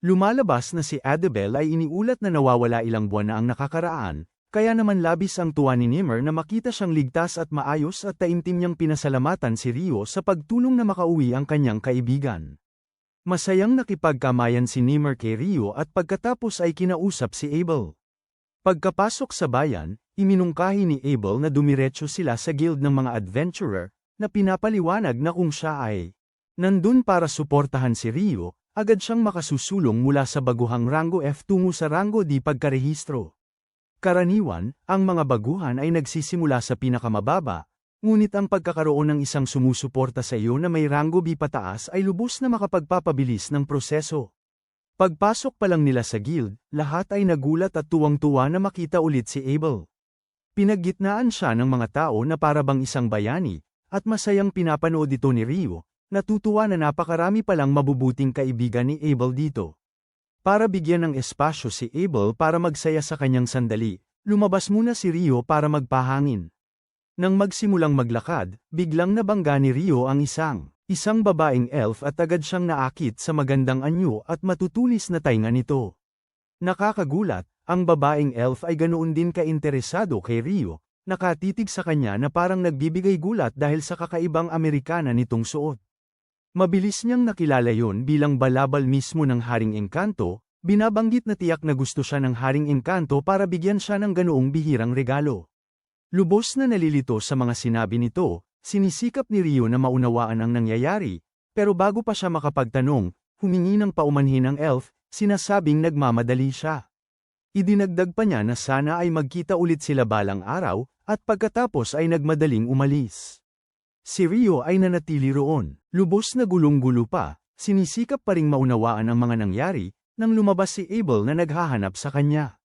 Lumalabas na si Adebel ay iniulat na nawawala ilang buwan na ang nakakaraan, kaya naman labis ang tuwa ni Nimmer na makita siyang ligtas at maayos at taimtim niyang pinasalamatan si Rio sa pagtulong na makauwi ang kanyang kaibigan. Masayang nakipagkamayan si Nimmer kay Rio at pagkatapos ay kinausap si Abel. Pagkapasok sa bayan, iminungkahi ni Abel na dumiretso sila sa guild ng mga adventurer, na pinapaliwanag na kung siya ay nandun para suportahan si Rio, agad siyang makasusulong mula sa baguhang Rango F tungo sa Rango D pagkarehistro. Karaniwan, ang mga baguhan ay nagsisimula sa pinakamababa, ngunit ang pagkakaroon ng isang sumusuporta sa iyo na may Rango B pataas ay lubos na makapagpapabilis ng proseso. Pagpasok pa lang nila sa guild, lahat ay nagulat at tuwang-tuwa na makita ulit si Abel. Pinaggitnaan siya ng mga tao na parabang isang bayani, at masayang pinapanood ito ni Rio, natutuwa na napakarami palang mabubuting kaibigan ni Abel dito. Para bigyan ng espasyo si Abel para magsaya sa kanyang sandali, lumabas muna si Rio para magpahangin. Nang magsimulang maglakad, biglang nabangga ni Rio ang isang babaeng elf at agad siyang naakit sa magandang anyo at matutulis na tainga nito. Nakakagulat, ang babaeng elf ay ganoon din kainteresado kay Rio, nakatitig sa kanya na parang nagbibigay gulat dahil sa kakaibang Amerikana nitong suot. Mabilis niyang nakilala yon bilang balabal mismo ng Haring Engkanto, binabanggit na tiyak na gusto siya ng Haring Engkanto para bigyan siya ng ganoong bihirang regalo. Lubos na nalilito sa mga sinabi nito, sinisikap ni Rio na maunawaan ang nangyayari, pero bago pa siya makapagtanong, humingi ng paumanhin ang elf, sinasabing nagmamadali siya. Idinagdag pa niya na sana ay magkita ulit sila balang araw, at pagkatapos ay nagmadaling umalis. Si Rio ay nanatili roon, lubos na gulong-gulo pa, sinisikap pa ring maunawaan ang mga nangyari, nang lumabas si Abel na naghahanap sa kanya.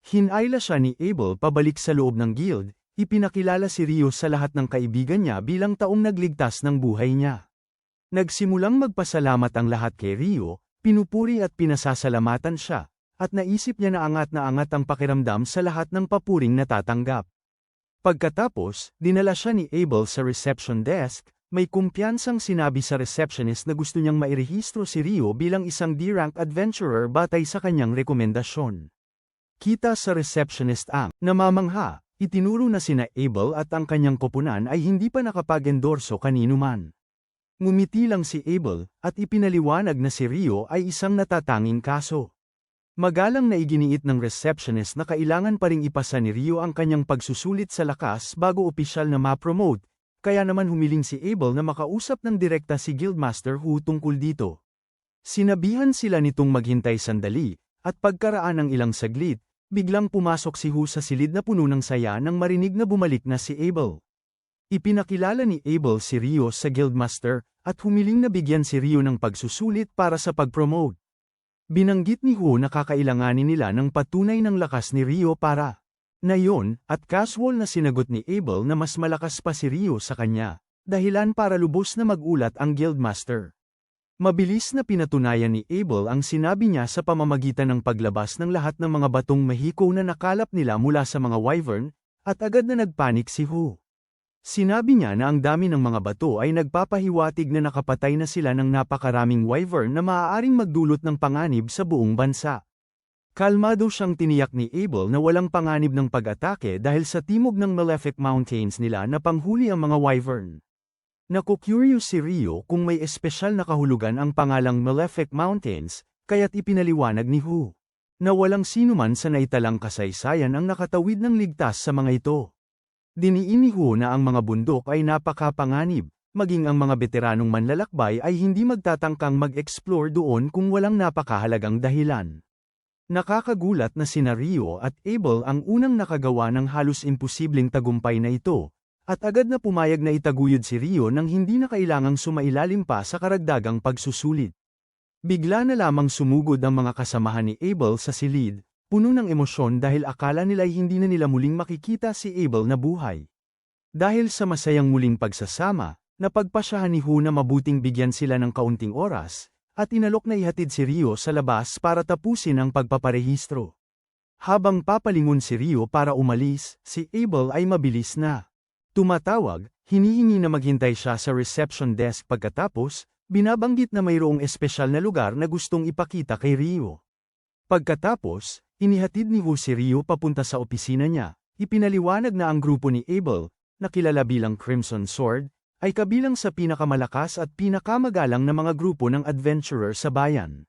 Hinayla siya ni Abel pabalik sa loob ng guild, ipinakilala si Rio sa lahat ng kaibigan niya bilang taong nagligtas ng buhay niya. Nagsimulang magpasalamat ang lahat kay Rio, pinupuri at pinasasalamatan siya, at naisip niya na angat ang pakiramdam sa lahat ng papuring natatanggap. Pagkatapos, dinala siya ni Abel sa reception desk, may kumpiyansang sinabi sa receptionist na gusto niyang mairehistro si Rio bilang isang D-rank adventurer batay sa kanyang rekomendasyon. Kita sa receptionist ang namamangha, itinuro na sina Abel at ang kanyang koponan ay hindi pa nakapag-endorso kanino man. Ngumiti lang si Abel, at ipinaliwanag na si Rio ay isang natatanging kaso. Magalang na iginiit ng receptionist na kailangan pa ring ipasa ni Rio ang kanyang pagsusulit sa lakas bago opisyal na ma-promote, kaya naman humiling si Abel na makausap ng direkta si Guildmaster Hu tungkol dito. Sinabihan sila nitong maghintay sandali, at pagkaraan ng ilang saglit, biglang pumasok si Hu sa silid na puno ng saya nang marinig na bumalik na si Abel. Ipinakilala ni Abel si Rio sa Guildmaster, at humiling na bigyan si Rio ng pagsusulit para sa pag-promote. Binanggit ni Hu na kakailanganin nila ng patunay ng lakas ni Rio para na yon, at casual na sinagot ni Abel na mas malakas pa si Rio sa kanya, dahilan para lubos na magulat ang Guildmaster. Mabilis na pinatunayan ni Abel ang sinabi niya sa pamamagitan ng paglabas ng lahat ng mga batong mahiko na nakalap nila mula sa mga wyvern, at agad na nagpanik si Hu. Sinabi niya na ang dami ng mga bato ay nagpapahiwatig na nakapatay na sila ng napakaraming wyvern na maaaring magdulot ng panganib sa buong bansa. Kalmado siyang tiniyak ni Abel na walang panganib ng pag-atake dahil sa timog ng Malefic Mountains nila na panghuli ang mga wyvern. Naku-curious si Rio kung may espesyal na kahulugan ang pangalang Malefic Mountains, kaya't ipinaliwanag ni Hu na walang sinuman sa naitalang kasaysayan ang nakatawid ng ligtas sa mga ito. Diniin ni Hu na ang mga bundok ay napakapanganib, maging ang mga veteranong manlalakbay ay hindi magtatangkang mag-explore doon kung walang napakahalagang dahilan. Nakakagulat na sina Rio at Abel ang unang nakagawa ng halos imposibleng tagumpay na ito, at agad na pumayag na itaguyod si Rio nang hindi na kailangang sumailalim pa sa karagdagang pagsusulit. Bigla na lamang sumugod ang mga kasamahan ni Abel sa silid, puno ng emosyon dahil akala nila'y hindi na nila muling makikita si Abel na buhay. Dahil sa masayang muling pagsasama, napagpasyahan ni Hu na mabuting bigyan sila ng kaunting oras, at inalok na ihatid si Rio sa labas para tapusin ang pagpaparehistro. Habang papalingon si Rio para umalis, si Abel ay mabilis na tumatawag, hinihingi na maghintay siya sa reception desk pagkatapos, binabanggit na mayroong espesyal na lugar na gustong ipakita kay Rio. Pagkatapos, inihatid ni Hu si Rio papunta sa opisina niya, ipinaliwanag na ang grupo ni Abel, na kilala bilang Crimson Sword, ay kabilang sa pinakamalakas at pinakamagalang na mga grupo ng adventurer sa bayan.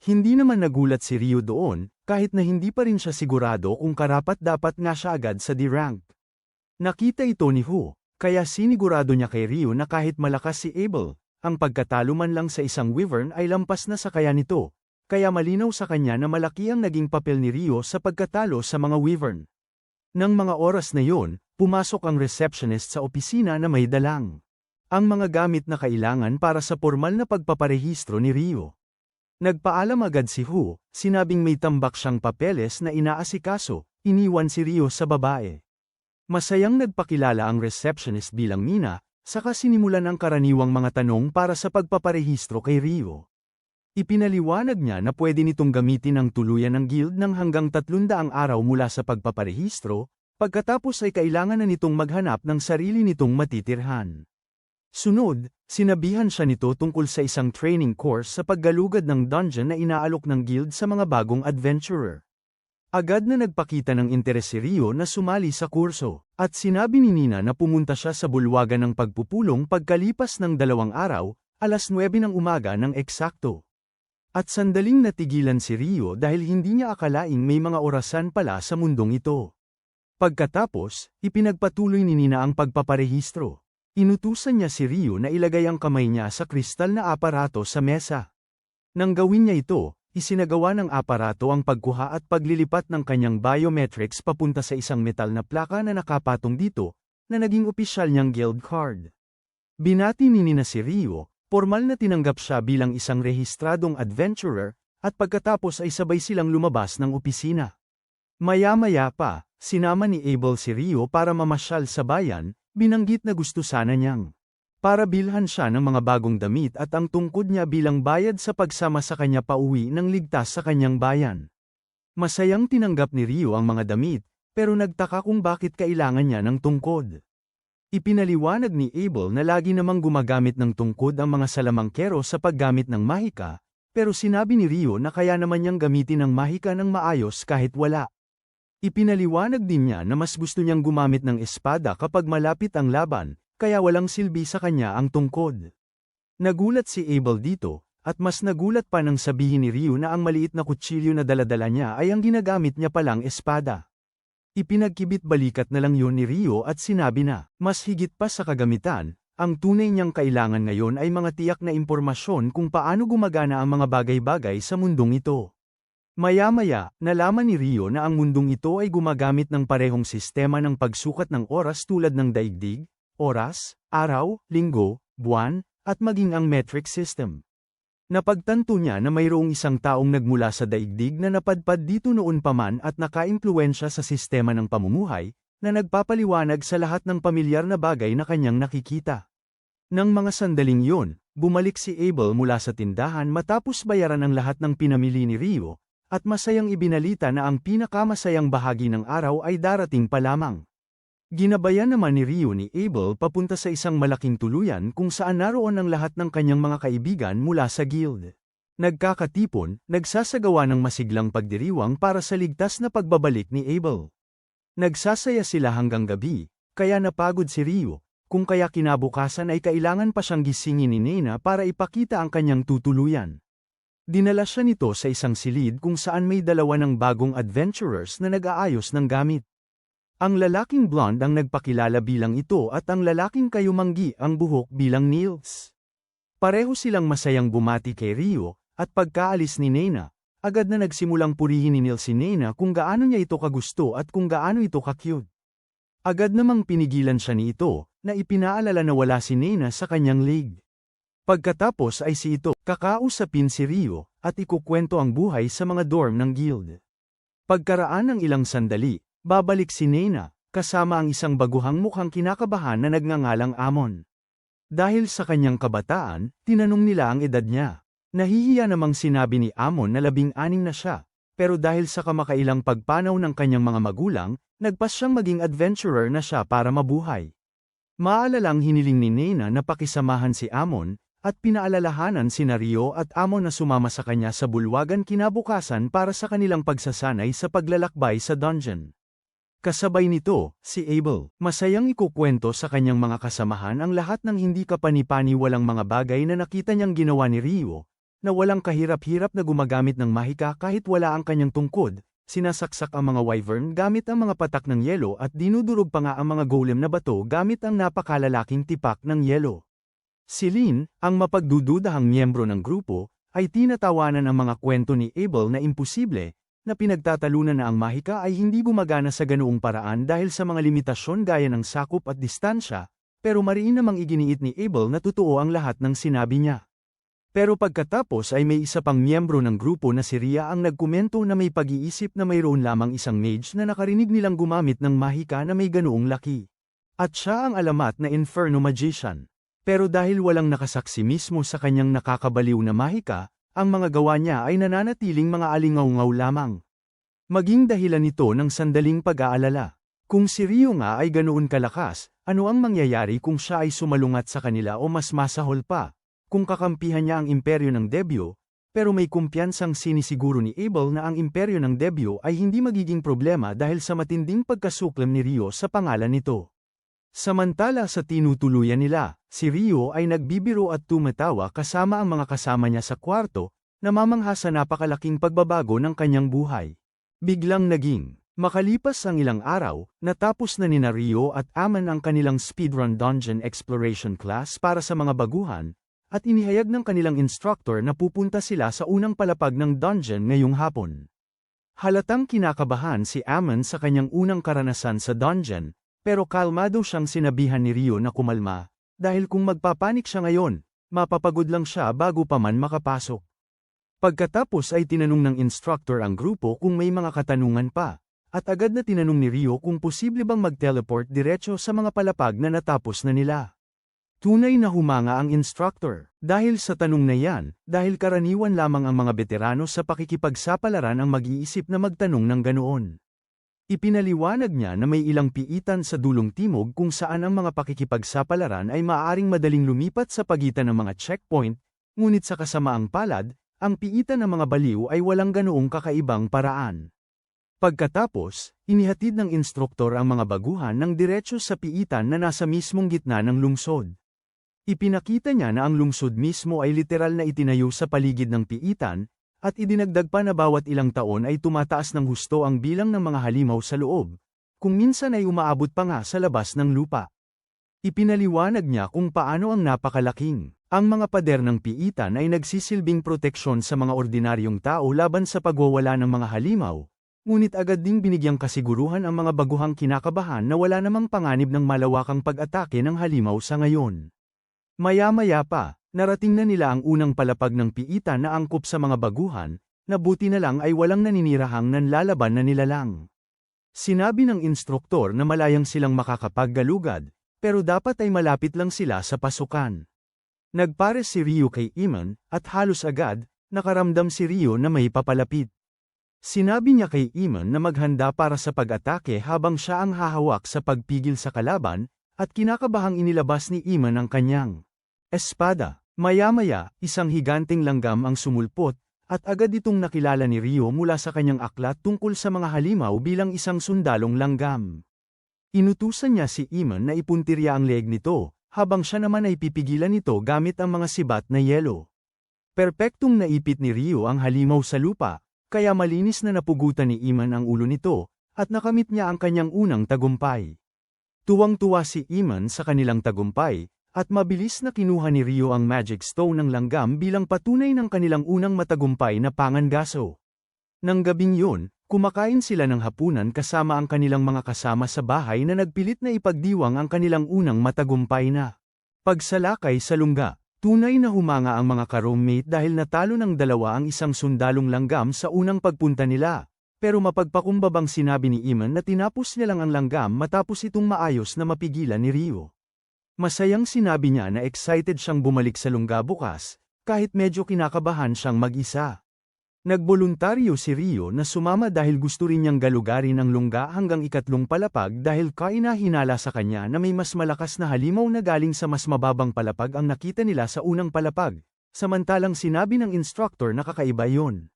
Hindi naman nagulat si Ryo doon, kahit na hindi pa rin siya sigurado kung karapat-dapat nga siya agad sa D-rank. Nakita ito ni Hu, kaya sinigurado niya kay Ryo na kahit malakas si Abel, ang pagkatalo man lang sa isang wyvern ay lampas na sa kaya nito, kaya malinaw sa kanya na malaki ang naging papel ni Ryo sa pagkatalo sa mga wyvern. Nang mga oras na yon, pumasok ang receptionist sa opisina na may dalang ang mga gamit na kailangan para sa pormal na pagpaparehistro ni Ryo. Nagpaalam agad si Hu, sinabing may tambak siyang papeles na inaasikaso, iniwan si Ryo sa babae. Masayang nagpakilala ang receptionist bilang Mina, saka sinimulan ang karaniwang mga tanong para sa pagpaparehistro kay Ryo. Ipinaliwanag niya na pwede nitong gamitin ang tuluyan ng guild ng hanggang 300 araw mula sa pagpaparehistro, pagkatapos ay kailangan na nitong maghanap ng sarili nitong matitirhan. Sunod, sinabihan siya nito tungkol sa isang training course sa paggalugad ng dungeon na inaalok ng guild sa mga bagong adventurer. Agad na nagpakita ng interes si Ryo na sumali sa kurso, at sinabi ni Nina na pumunta siya sa bulwagan ng pagpupulong pagkalipas ng 2 araw, alas 9 ng umaga ng eksakto. At sandaling natigilan si Ryo dahil hindi niya akalaing may mga orasan pala sa mundong ito. Pagkatapos, ipinagpatuloy ni Nina ang pagpaparehistro. Inutusan niya si Ryo na ilagay ang kamay niya sa kristal na aparato sa mesa. Nang gawin niya ito, isinagawa ng aparato ang pagkuha at paglilipat ng kanyang biometrics papunta sa isang metal na plaka na nakapatong dito, na naging opisyal niyang guild card. Binati ni Nina si Ryo, formal na tinanggap siya bilang isang rehistradong adventurer, at pagkatapos ay sabay silang lumabas ng opisina. Maya-maya pa, sinama ni Abel si Ryo para mamasyal sa bayan, binanggit na gusto sana niyang para bilhan siya ng mga bagong damit at ang tungkod niya bilang bayad sa pagsama sa kanya pauwi ng ligtas sa kanyang bayan. Masayang tinanggap ni Ryo ang mga damit, pero nagtaka kung bakit kailangan niya ng tungkod. Ipinaliwanag ni Abel na lagi namang gumagamit ng tungkod ang mga salamangkero sa paggamit ng mahika, pero sinabi ni Ryo na kaya naman niyang gamitin ang mahika ng maayos kahit wala. Ipinaliwanag din niya na mas gusto niyang gumamit ng espada kapag malapit ang laban, kaya walang silbi sa kanya ang tungkod. Nagulat si Abel dito, at mas nagulat pa nang sabihin ni Ryo na ang maliit na kutsilyo na daladala niya ay ang ginagamit niya palang espada. Ipinagkibit-balikat na lang yun ni Ryo at sinabi na, mas higit pa sa kagamitan, ang tunay niyang kailangan ngayon ay mga tiyak na impormasyon kung paano gumagana ang mga bagay-bagay sa mundong ito. Maya-maya, nalaman ni Ryo na ang mundong ito ay gumagamit ng parehong sistema ng pagsukat ng oras tulad ng daigdig, oras, araw, linggo, buwan, at maging ang metric system. Napagtanto niya na mayroong isang taong nagmula sa daigdig na napadpad dito noon pa man at nakaimpluwensya sa sistema ng pamumuhay, na nagpapaliwanag sa lahat ng pamilyar na bagay na kanyang nakikita. Nang mga sandaling yun, bumalik si Abel mula sa tindahan matapos bayaran ang lahat ng pinamili ni Ryo, at masayang ibinalita na ang pinakamasayang bahagi ng araw ay darating pa lamang. Ginabayan naman ni Ryo ni Abel papunta sa isang malaking tuluyan kung saan naroon ang lahat ng kanyang mga kaibigan mula sa guild. Nagkakatipon, nagsasagawa ng masiglang pagdiriwang para sa ligtas na pagbabalik ni Abel. Nagsasaya sila hanggang gabi, kaya napagod si Ryo, kung kaya kinabukasan ay kailangan pa siyang gisingin ni Nena para ipakita ang kanyang tutuluyan. Dinala siya nito sa isang silid kung saan may 2 ng bagong adventurers na nag-aayos ng gamit. Ang lalaking blonde ang nagpakilala bilang ito at ang lalaking kayumanggi ang buhok bilang Niels. Pareho silang masayang bumati kay Ryo, at pagkaalis ni Nena, agad na nagsimulang purihin ni Niels si Nena kung gaano niya ito kagusto at kung gaano ito ka-cute. Agad namang pinigilan siya ni ito, na ipinaalala na wala si Nena sa kanyang league. Pagkatapos ay si ito, kakausapin si Ryo, at ikukwento ang buhay sa mga dorm ng guild. Pagkaraan ng ilang sandali, babalik si Nena, kasama ang isang baguhang mukhang kinakabahan na nagngangalang Amon. Dahil sa kanyang kabataan, tinanong nila ang edad niya. Nahihiya namang sinabi ni Amon na 16 na siya, pero dahil sa kamakailang pagpanaw ng kanyang mga magulang, nagpas siyang maging adventurer na siya para mabuhay. Maalalang hiniling ni Nena na pakisamahan si Amon, at pinaalalahanan sina Ryo at Amon na sumama sa kanya sa bulwagan kinabukasan para sa kanilang pagsasanay sa paglalakbay sa dungeon. Kasabay nito, si Abel, masayang ikukwento sa kanyang mga kasamahan ang lahat ng hindi kapani-paniwalang mga bagay na nakita niyang ginawa ni Rio, na walang kahirap-hirap na gumagamit ng mahika kahit wala ang kanyang tungkod, sinasaksak ang mga wyvern gamit ang mga patak ng yelo at dinudurog pa nga ang mga golem na bato gamit ang napakalalaking tipak ng yelo. Si Lin, ang mapagdududahang miyembro ng grupo, ay tinatawanan ang mga kwento ni Abel na imposible, na pinagtatalunan na ang mahika ay hindi gumagana sa ganoong paraan dahil sa mga limitasyon gaya ng sakop at distansya, pero mariin namang iginiit ni Abel na totoo ang lahat ng sinabi niya. Pero pagkatapos ay may isa pang miyembro ng grupo na si Ria ang nagkomento na may pag-iisip na mayroon lamang isang mage na nakarinig nilang gumamit ng mahika na may ganoong laki. At siya ang alamat na Inferno Magician. Pero dahil walang nakasaksi mismo sa kanyang nakakabaliw na mahika, ang mga gawa niya ay nananatiling mga alingaw-ngaw lamang. Maging dahilan nito ng sandaling pag-aalala. Kung si Rio nga ay ganoon kalakas, ano ang mangyayari kung siya ay sumalungat sa kanila o mas masahol pa? Kung kakampihan niya ang imperyo ng Debyo, pero may kumpiyansang sinisiguro ni Abel na ang imperyo ng Debyo ay hindi magiging problema dahil sa matinding pagkasuklam ni Rio sa pangalan nito. Samantala sa tinutuluyan nila, si Rio ay nagbibiro at tumatawa kasama ang mga kasama niya sa kwarto, namamangha sa napakalaking pagbabago ng kanyang buhay. Biglang makalipas ang ilang araw, natapos na nina Rio at Aman ang kanilang speedrun dungeon exploration class para sa mga baguhan, at inihayag ng kanilang instructor na pupunta sila sa unang palapag ng dungeon ngayong hapon. Halatang kinakabahan si Aman sa kanyang unang karanasan sa dungeon, pero kalmado siyang sinabihan ni Rio na kumalma, dahil kung magpapanik siya ngayon, mapapagod lang siya bago pa man makapasok. Pagkatapos ay tinanong ng instructor ang grupo kung may mga katanungan pa, at agad na tinanong ni Rio kung posible bang mag-teleport diretso sa mga palapag na natapos na nila. Tunay na humanga ang instructor, dahil sa tanong na yan, dahil karaniwan lamang ang mga veterano sa pakikipagsapalaran ang mag-iisip na magtanong ng ganoon. Ipinaliwanag niya na may ilang piitan sa dulong timog kung saan ang mga pakikipagsapalaran ay maaaring madaling lumipat sa pagitan ng mga checkpoint, ngunit sa kasamaang palad, ang piitan ng mga baliw ay walang ganoong kakaibang paraan. Pagkatapos, inihatid ng instruktor ang mga baguhan ng diretso sa piitan na nasa mismong gitna ng lungsod. Ipinakita niya na ang lungsod mismo ay literal na itinayo sa paligid ng piitan, at idinagdag pa na bawat ilang taon ay tumataas ng husto ang bilang ng mga halimaw sa loob, kung minsan ay umaabot pa nga sa labas ng lupa. Ipinaliwanag niya kung paano ang napakalaking. Ang mga pader ng piitan ay nagsisilbing proteksyon sa mga ordinaryong tao laban sa pagwawala ng mga halimaw, ngunit agad ding binigyang kasiguruhan ang mga baguhang kinakabahan na wala namang panganib ng malawakang pag-atake ng halimaw sa ngayon. Maya-maya pa, narating na nila ang unang palapag ng piitan na angkop sa mga baguhan, na buti na lang ay walang naninirahang nanlalaban na nilalang. Sinabi ng instruktor na malayang silang makakapaggalugad, pero dapat ay malapit lang sila sa pasukan. Nagpares si Rio kay Iman, at halos agad, nakaramdam si Rio na may papalapit. Sinabi niya kay Iman na maghanda para sa pag-atake habang siya ang hahawak sa pagpigil sa kalaban, at kinakabahang inilabas ni Iman ang kanyang espada. Maya-maya, isang higanting langgam ang sumulpot, at agad itong nakilala ni Rio mula sa kanyang aklat tungkol sa mga halimaw bilang isang sundalong langgam. Inutusan niya si Iman na ipuntirya ang leeg nito, habang siya naman ay pipigilan nito gamit ang mga sibat na yelo. Perpektong naipit ni Rio ang halimaw sa lupa, kaya malinis na napugutan ni Iman ang ulo nito, at nakamit niya ang kanyang unang tagumpay. Tuwang-tuwa si Iman sa kanilang tagumpay, at mabilis na kinuha ni Rio ang Magic Stone ng langgam bilang patunay ng kanilang unang matagumpay na pangangaso. Nang gabing yun, kumakain sila ng hapunan kasama ang kanilang mga kasama sa bahay na nagpilit na ipagdiwang ang kanilang unang matagumpay na pagsalakay sa lungga. Tunay na humanga ang mga ka-roommate dahil natalo ng dalawa ang isang sundalong langgam sa unang pagpunta nila, pero mapagpakumbabang sinabi ni Iman na tinapos niya lang ang langgam matapos itong maayos na mapigilan ni Rio. Masayang sinabi niya na excited siyang bumalik sa lungga bukas, kahit medyo kinakabahan siyang mag-isa. Nagboluntaryo si Rio na sumama dahil gusto rin niyang galugarin ang lungga hanggang ikatlong palapag dahil kainahinala sa kanya na may mas malakas na halimaw na galing sa mas mababang palapag ang nakita nila sa unang palapag, samantalang sinabi ng instructor na kakaiba yon.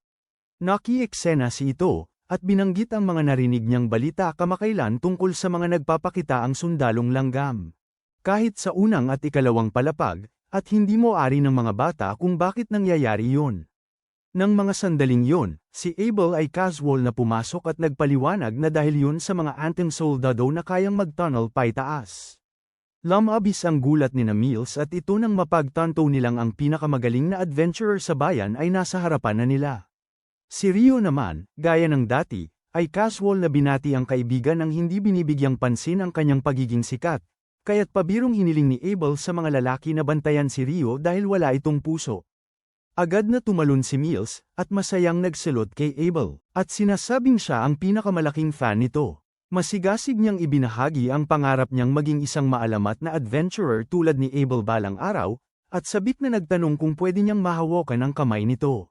Naki-eksena si ito, at binanggit ang mga narinig niyang balita kamakailan tungkol sa mga nagpapakita ang sundalong langgam. Kahit sa unang at ikalawang palapag, at hindi mo ari ng mga bata kung bakit nangyayari yun. Nang mga sandaling yun, si Abel ay casual na pumasok at nagpaliwanag na dahil yun sa mga anteng soldado na kayang mag-tunnel paitaas. Lumabis ang gulat ni Mills at ito nang mapagtanto nilang ang pinakamagaling na adventurer sa bayan ay nasa harapan na nila. Si Rio naman, gaya ng dati, ay casual na binati ang kaibigan nang hindi binibigyang pansin ang kanyang pagiging sikat, kaya't pabirong hiniling ni Abel sa mga lalaki na bantayan si Rio dahil wala itong puso. Agad na tumalon si Mills, at masayang nagsalot kay Abel, at sinasabing siya ang pinakamalaking fan nito. Masigasig niyang ibinahagi ang pangarap niyang maging isang maalamat na adventurer tulad ni Abel balang araw, at sabik na nagtanong kung pwede niyang mahawakan ang kamay nito.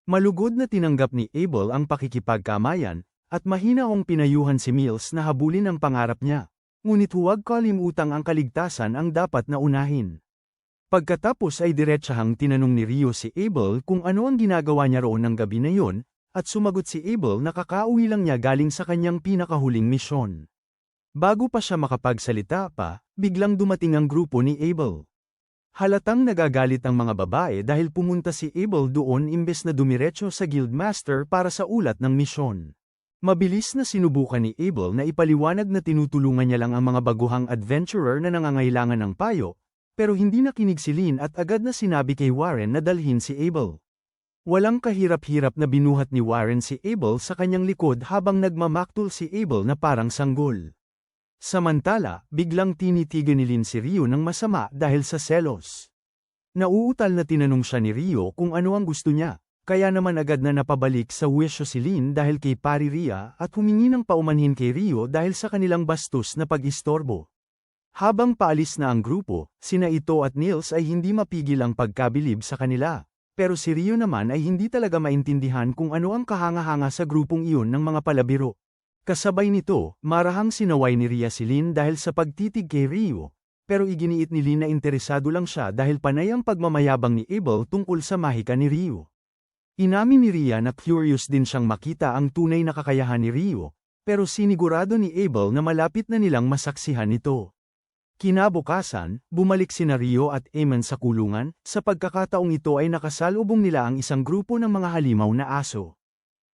Malugod na tinanggap ni Abel ang pakikipagkamayan, at mahinaong pinayuhan si Mills na habulin ang pangarap niya. Ngunit huwag kalimutang ang kaligtasan ang dapat na unahin. Pagkatapos ay diretsahang tinanong ni Rio si Abel kung ano ang ginagawa niya roon ng gabi na yon, at sumagot si Abel na kakauwi lang niya galing sa kanyang pinakahuling misyon. Bago pa siya makapagsalita pa, biglang dumating ang grupo ni Abel. Halatang nagagalit ang mga babae dahil pumunta si Abel doon imbes na dumiretso sa guildmaster para sa ulat ng misyon. Mabilis na sinubukan ni Abel na ipaliwanag na tinutulungan niya lang ang mga baguhang adventurer na nangangailangan ng payo, pero hindi nakinig si Lynn at agad na sinabi kay Warren na dalhin si Abel. Walang kahirap-hirap na binuhat ni Warren si Abel sa kanyang likod habang nagmamaktul si Abel na parang sanggol. Samantala, biglang tinitigan ni Lynn si Rio ng masama dahil sa selos. Nauutal na tinanong siya ni Rio kung ano ang gusto niya, kaya naman agad na napabalik sa wisyo si Lynn dahil kay Pari Ria at humingi ng paumanhin kay Rio dahil sa kanilang bastos na pag-istorbo. Habang paalis na ang grupo, sina Ito at Nils ay hindi mapigil ang pagkabilib sa kanila. Pero si Rio naman ay hindi talaga maintindihan kung ano ang kahanga-hanga sa grupong iyon ng mga palabiro. Kasabay nito, marahang sinaway ni Ria si Lynn dahil sa pagtitig kay Rio, pero iginiit ni Lynn na interesado lang siya dahil panay ang pagmamayabang ni Abel tungkol sa mahika ni Rio. Inamin ni Ria na curious din siyang makita ang tunay na kakayahan ni Rio, pero sinigurado ni Abel na malapit na nilang masaksihan ito. Kinabukasan, bumalik sina Rio at Eamon sa kulungan, sa pagkakataong ito ay nakasalubong nila ang isang grupo ng mga halimaw na aso.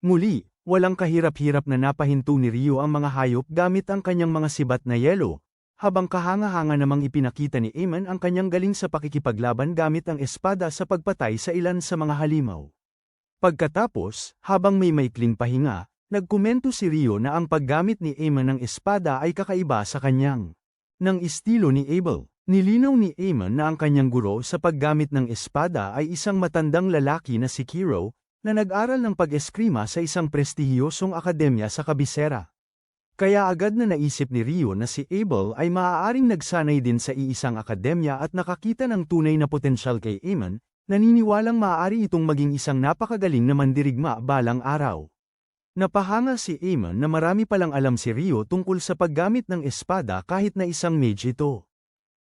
Muli, walang kahirap-hirap na napahinto ni Rio ang mga hayop gamit ang kanyang mga sibat na yelo, habang kahanga-hanga namang ipinakita ni Eamon ang kanyang galing sa pakikipaglaban gamit ang espada sa pagpatay sa ilan sa mga halimaw. Pagkatapos, habang may maikling pahinga, nagkomento si Rio na ang paggamit ni Eamon ng espada ay kakaiba sa kanyang ng estilo ni Abel. Nilinaw ni Eamon na ang kanyang guro sa paggamit ng espada ay isang matandang lalaki na si Kiro, na nag-aral ng pag-eskrima sa isang prestihiyosong akademya sa kabisera. Kaya agad na naisip ni Rio na si Abel ay maaaring nagsanay din sa iisang akademya at nakakita ng tunay na potensyal kay Eamon, naniniwalang maaari itong maging isang napakagaling na mandirigma balang araw. Napahanga si Eamon na marami palang alam si Rio tungkol sa paggamit ng espada kahit na isang mage ito.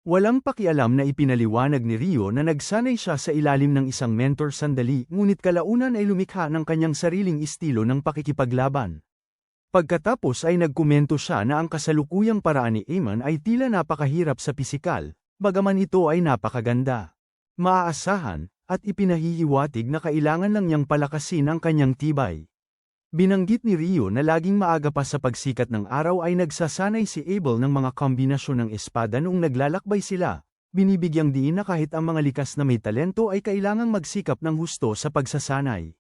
Walang pakialam na ipinaliwanag ni Rio na nagsanay siya sa ilalim ng isang mentor sandali ngunit kalaunan ay lumikha ng kanyang sariling estilo ng pakikipaglaban. Pagkatapos ay nagkomento siya na ang kasalukuyang paraan ni Eamon ay tila napakahirap sa pisikal, bagaman ito ay napakaganda. Maaasahan, at ipinahihiwatig na kailangan lang niyang palakasin ang kanyang tibay. Binanggit ni Rio na laging maaga pa sa pagsikat ng araw ay nagsasanay si Abel ng mga kombinasyon ng espada noong naglalakbay sila, binibigyang diin na kahit ang mga likas na may talento ay kailangang magsikap ng husto sa pagsasanay.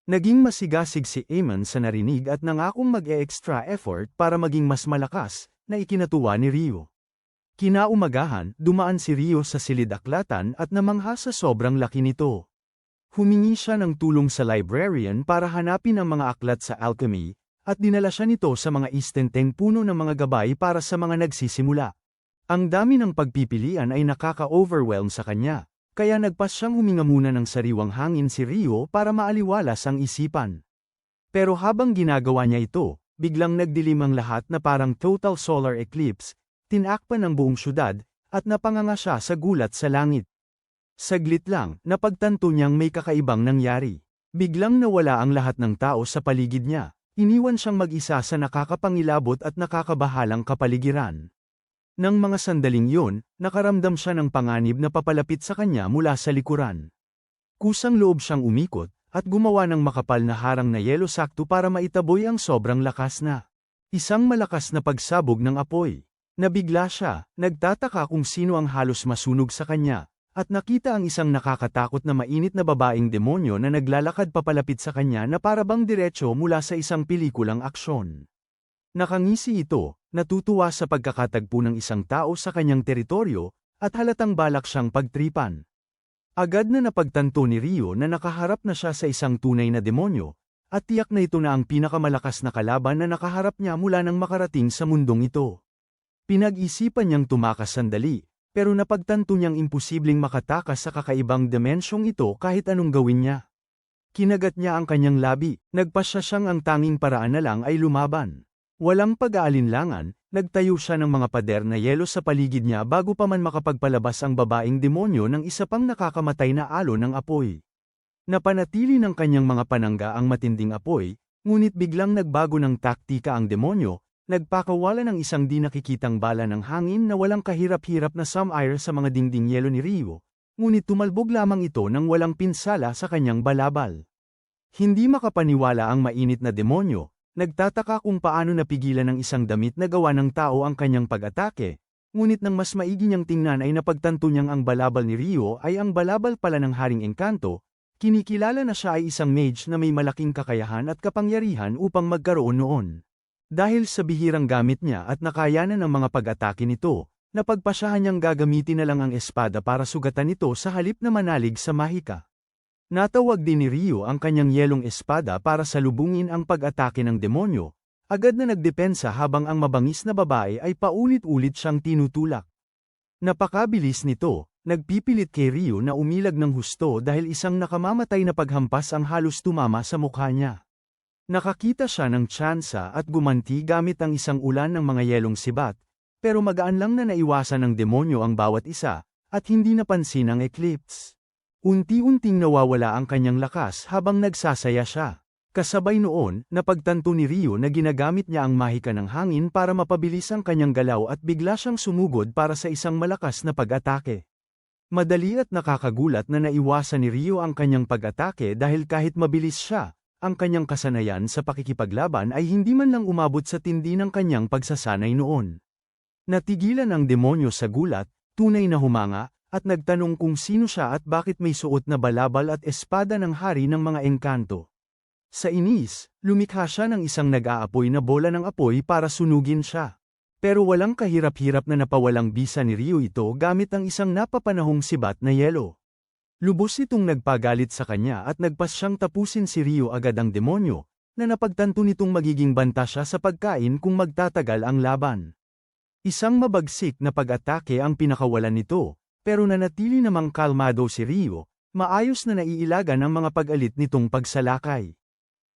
Naging masigasig si Eamon sa narinig at nangakong mag-e-extra effort para maging mas malakas, na ikinatuwa ni Rio. Kinaumagahan, dumaan si Rio sa silid-aklatan at namangha sa sobrang laki nito. Humingi siya ng tulong sa librarian para hanapin ang mga aklat sa alchemy, at dinala siya nito sa mga istenteng puno ng mga gabay para sa mga nagsisimula. Ang dami ng pagpipilian ay nakaka-overwhelm sa kanya, kaya nagpas siyang huminga muna ng sariwang hangin si Rio para maaliwalas ang isipan. Pero habang ginagawa niya ito, biglang nagdilim ang lahat na parang total solar eclipse, tinakpan ang buong syudad, at napanganga siya sa gulat sa langit. Saglit lang, napagtanto niyang may kakaibang nangyari. Biglang nawala ang lahat ng tao sa paligid niya, Iniwan siyang mag-isa sa nakakapangilabot at nakakabahalang kapaligiran. Nang mga sandaling yun, nakaramdam siya ng panganib na papalapit sa kanya mula sa likuran. Kusang loob siyang umikot, at gumawa ng makapal na harang na yelo sakto para maitaboy ang sobrang lakas na. Isang malakas na pagsabog ng apoy. Nabigla siya, nagtataka kung sino ang halos masunog sa kanya, at nakita ang isang nakakatakot na mainit na babaeng demonyo na naglalakad papalapit sa kanya na parabang diretso mula sa isang pelikulang aksyon. Nakangisi ito, natutuwa sa pagkakatagpo ng isang tao sa kanyang teritoryo, at halatang balak siyang pagtripan. Agad na napagtanto ni Rio na nakaharap na siya sa isang tunay na demonyo, at tiyak na ito na ang pinakamalakas na kalaban na nakaharap niya mula nang makarating sa mundong ito. Pinag-isipan niyang tumakas sandali, pero napagtanto niyang imposibleng makatakas sa kakaibang dimensyong ito kahit anong gawin niya. Kinagat niya ang kanyang labi, nagpasya siyang ang tanging paraan na lang ay lumaban. Walang pag-aalinlangan, nagtayo siya ng mga pader na yelo sa paligid niya bago pa man makapagpalabas ang babaeng demonyo ng isa pang nakakamatay na alon ng apoy. Napanatili ng kanyang mga panangga ang matinding apoy, ngunit biglang nagbago ng taktika ang demonyo, nagpakawala ng isang di nakikitang bala ng hangin na walang kahirap-hirap na some-air sa mga dingding yelo ni Rio, ngunit tumalbog lamang ito nang walang pinsala sa kanyang balabal. Hindi makapaniwala ang mainit na demonyo. Nagtataka kung paano napigilan ng isang damit na gawa ng tao ang kanyang pag-atake, ngunit nang mas maigi niyang tingnan ay napagtanto niyang ang balabal ni Rio ay ang balabal pala ng Haring Engkanto, kinikilala na siya ay isang mage na may malaking kakayahan at kapangyarihan upang magkaroon noon. Dahil sa bihirang gamit niya at nakayanan ng mga pag-atake nito, napagpasyahan niyang gagamitin na lang ang espada para sugatan ito sa halip na manalig sa mahika. Natawag din ni Rio ang kanyang yelong espada para salubungin ang pag-atake ng demonyo, agad na nagdepensa habang ang mabangis na babae ay paulit-ulit siyang tinutulak. Napakabilis nito, nagpipilit kay Rio na umilag ng husto dahil isang nakamamatay na paghampas ang halos tumama sa mukha niya. Nakakita siya ng tsansa at gumanti gamit ang isang ulan ng mga yelong sibat, pero magaan lang na naiwasan ng demonyo ang bawat isa, at hindi napansin ang eclipse. Unti-unting nawawala ang kanyang lakas habang nagsasaya siya. Kasabay noon, napagtanto ni Rio na ginagamit niya ang mahika ng hangin para mapabilis ang kanyang galaw at bigla siyang sumugod para sa isang malakas na pag-atake. Madali at nakakagulat na naiwasan ni Rio ang kanyang pag-atake dahil kahit mabilis siya, ang kanyang kasanayan sa pakikipaglaban ay hindi man lang umabot sa tindi ng kanyang pagsasanay noon. Natigilan ang demonyo sa gulat, tunay na humanga, at nagtanong kung sino siya at bakit may suot na balabal at espada ng hari ng mga engkanto. Sa inis, lumikha siya ng isang nag-aapoy na bola ng apoy para sunugin siya. Pero walang kahirap-hirap na napawalang bisa ni Rio ito gamit ang isang napapanahong sibat na yelo. Lubos itong nagpagalit sa kanya at nagpas siyang tapusin si Rio agad ang demonyo, na napagtanto nitong magiging banta siya sa pagkain kung magtatagal ang laban. Isang mabagsik na pag-atake ang pinakawalan nito. Pero nanatili namang kalmado si Rio, maayos na naiilagan ang mga pag-alit nitong pagsalakay.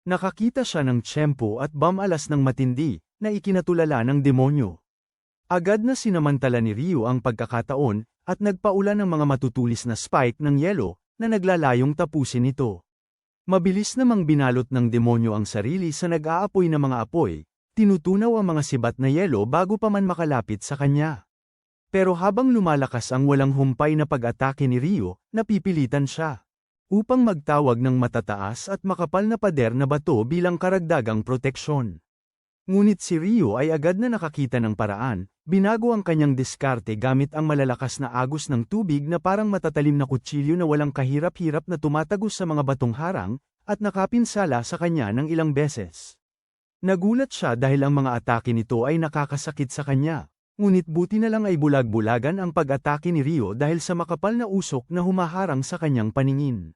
Nakakita siya ng tiyempo at bamalas ng matindi, na ikinatulala ng demonyo. Agad na sinamantala ni Rio ang pagkakataon, at nagpaulan ng mga matutulis na spike ng yelo, na naglalayong tapusin ito. Mabilis namang binalot ng demonyo ang sarili sa nag-aapoy na mga apoy, tinutunaw ang mga sibat na yelo bago pa man makalapit sa kanya. Pero habang lumalakas ang walang humpay na pag-atake ni Rio, napipilitan siya upang magtawag ng matataas at makapal na pader na bato bilang karagdagang proteksyon. Ngunit si Rio ay agad na nakakita ng paraan, binago ang kanyang diskarte gamit ang malalakas na agos ng tubig na parang matatalim na kutsilyo na walang kahirap-hirap na tumatagos sa mga batong harang, at nakapinsala sa kanya ng ilang beses. Nagulat siya dahil ang mga atake nito ay nakakasakit sa kanya. Ngunit buti na lang ay bulag-bulagan ang pag-atake ni Rio dahil sa makapal na usok na humaharang sa kanyang paningin.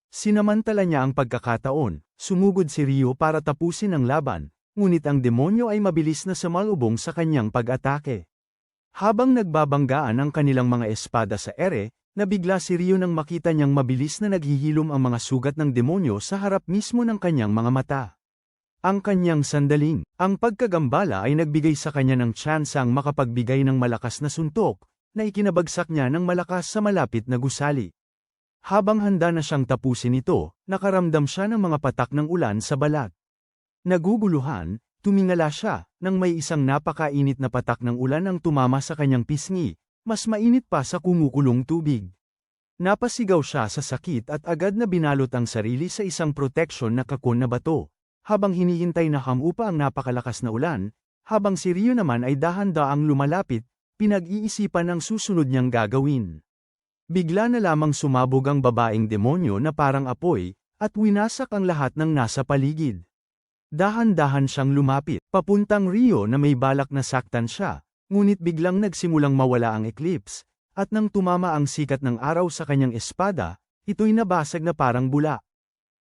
Sinamantala niya ang pagkakataon, sumugod si Rio para tapusin ang laban, ngunit ang demonyo ay mabilis na sumalubong sa kanyang pag-atake. Habang nagbabanggaan ang kanilang mga espada sa ere, nabigla si Rio nang makita niyang mabilis na naghihilom ang mga sugat ng demonyo sa harap mismo ng kanyang mga mata. Ang kanyang sandaling, ang pagkagambala ay nagbigay sa kanya ng tsansang makapagbigay ng malakas na suntok, na ikinabagsak niya ng malakas sa malapit na gusali. Habang handa na siyang tapusin ito, nakaramdam siya ng mga patak ng ulan sa balat. Naguguluhan, tumingala siya, nang may isang napakainit na patak ng ulan ang tumama sa kanyang pisngi, mas mainit pa sa kumukulong tubig. Napasigaw siya sa sakit at agad na binalot ang sarili sa isang proteksyon na kakon na bato. Habang hinihintay na hamupa ang napakalakas na ulan, habang si Rio naman ay dahan-daang lumalapit, pinag-iisipan ang susunod niyang gagawin. Bigla na lamang sumabog ang babaeng demonyo na parang apoy, at winasak ang lahat ng nasa paligid. Dahan-dahan siyang lumapit, papuntang Rio na may balak na saktan siya, ngunit biglang nagsimulang mawala ang eclipse, at nang tumama ang sikat ng araw sa kanyang espada, ito'y nabasag na parang bula.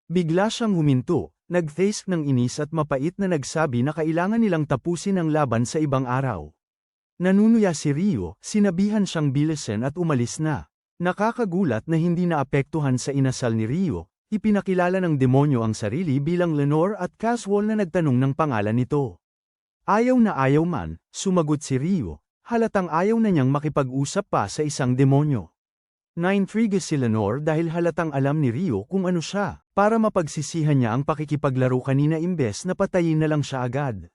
Bigla siyang huminto, nag-face ng inis at mapait na nagsabi na kailangan nilang tapusin ang laban sa ibang araw. Nanunuya si Rio, sinabihan siyang bilisan at umalis na. Nakakagulat na hindi naapektuhan sa inasal ni Rio, ipinakilala ng demonyo ang sarili bilang Lenore at casual na nagtanong ng pangalan nito. Ayaw na ayaw man, sumagot si Rio, halatang ayaw na niyang makipag-usap pa sa isang demonyo. Naintrigue si Lenore dahil halatang alam ni Rio kung ano siya, para mapagsisihan niya ang pakikipaglaro kanina imbes na patayin na lang siya agad.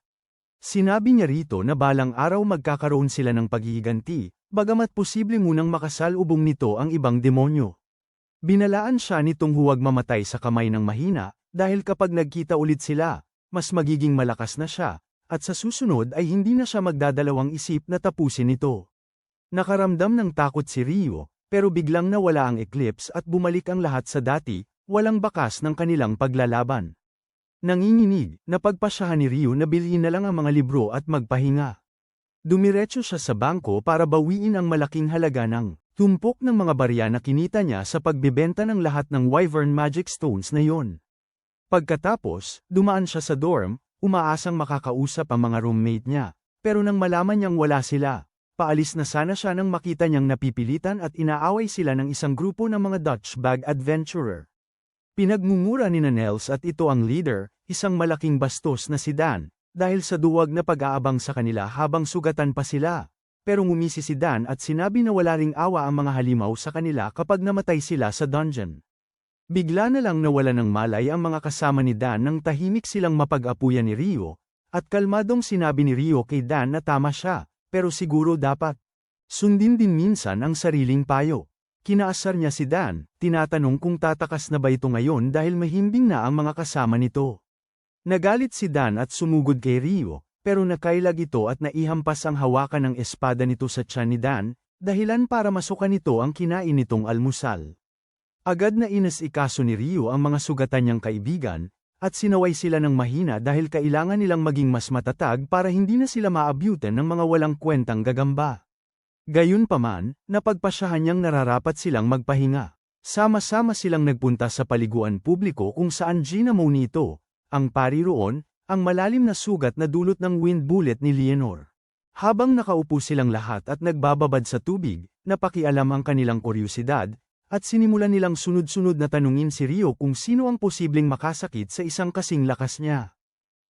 Sinabi niya rito na balang araw magkakaroon sila ng paghihiganti, bagamat posible munang makasalubong nito ang ibang demonyo. Binalaan siya nitong huwag mamatay sa kamay ng mahina, dahil kapag nagkita ulit sila, mas magiging malakas na siya, at sa susunod ay hindi na siya magdadalawang isip na tapusin ito. Nakaramdam ng takot si Rio, pero biglang nawala ang eclipse at bumalik ang lahat sa dati, walang bakas ng kanilang paglalaban. Nanginginig, napagpasyahan ni Rio na bilhin na lang ang mga libro at magpahinga. Dumiretso siya sa bangko para bawiin ang malaking halaga ng tumpok ng mga barya na kinita niya sa pagbebenta ng lahat ng Wyvern Magic Stones na yon. Pagkatapos, dumaan siya sa dorm, umaasang makakausap ang mga roommate niya, pero nang malaman niyang wala sila, paalis na sana siya nang makita niyang napipilitan at inaaway sila ng isang grupo ng mga Dutch bag adventurer. Pinagmumura ni Nels at ito ang leader, isang malaking bastos na si Dan, dahil sa duwag na pag-aabang sa kanila habang sugatan pa sila. Pero ngumisi si Dan at sinabi na wala ring awa ang mga halimaw sa kanila kapag namatay sila sa dungeon. Bigla na lang nawala ng malay ang mga kasama ni Dan nang tahimik silang mapag-apuyan ni Rio, at kalmadong sinabi ni Rio kay Dan na tama siya, pero siguro dapat sundin din minsan ang sariling payo. Kinaasar niya si Dan, tinatanong kung tatakas na ba ito ngayon dahil mahimbing na ang mga kasama nito. Nagalit si Dan at sumugod kay Rio, pero nakailag ito at naihampas ang hawakan ng espada nito sa tiyan ni Dan, dahilan para masukan nito ang kinain nitong almusal. Agad na inasikaso ni Rio ang mga sugatan niyang kaibigan, at sinaway sila ng mahina dahil kailangan nilang maging mas matatag para hindi na sila maabyutan ng mga walang kwentang gagamba. Gayunpaman, napagpasyahan niyang nararapat silang magpahinga. Sama-sama silang nagpunta sa paliguan publiko kung saan ginamon nito, ang pari roon, ang malalim na sugat na dulot ng wind bullet ni Leonor. Habang nakaupo silang lahat at nagbababad sa tubig, napakialam ang kanilang kuryosidad, at sinimulan nilang sunod-sunod na tanungin si Rio kung sino ang posibleng makasakit sa isang kasing lakas niya.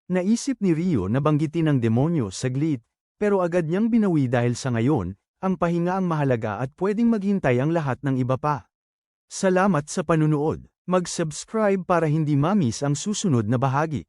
Naisip ni Rio na banggitin ang demonyo saglit, pero agad niyang binawi dahil sa ngayon, ang pahinga ang mahalaga at pwedeng maghintay ang lahat ng iba pa. Salamat sa panunood. Mag-subscribe para hindi ma-miss ang susunod na bahagi.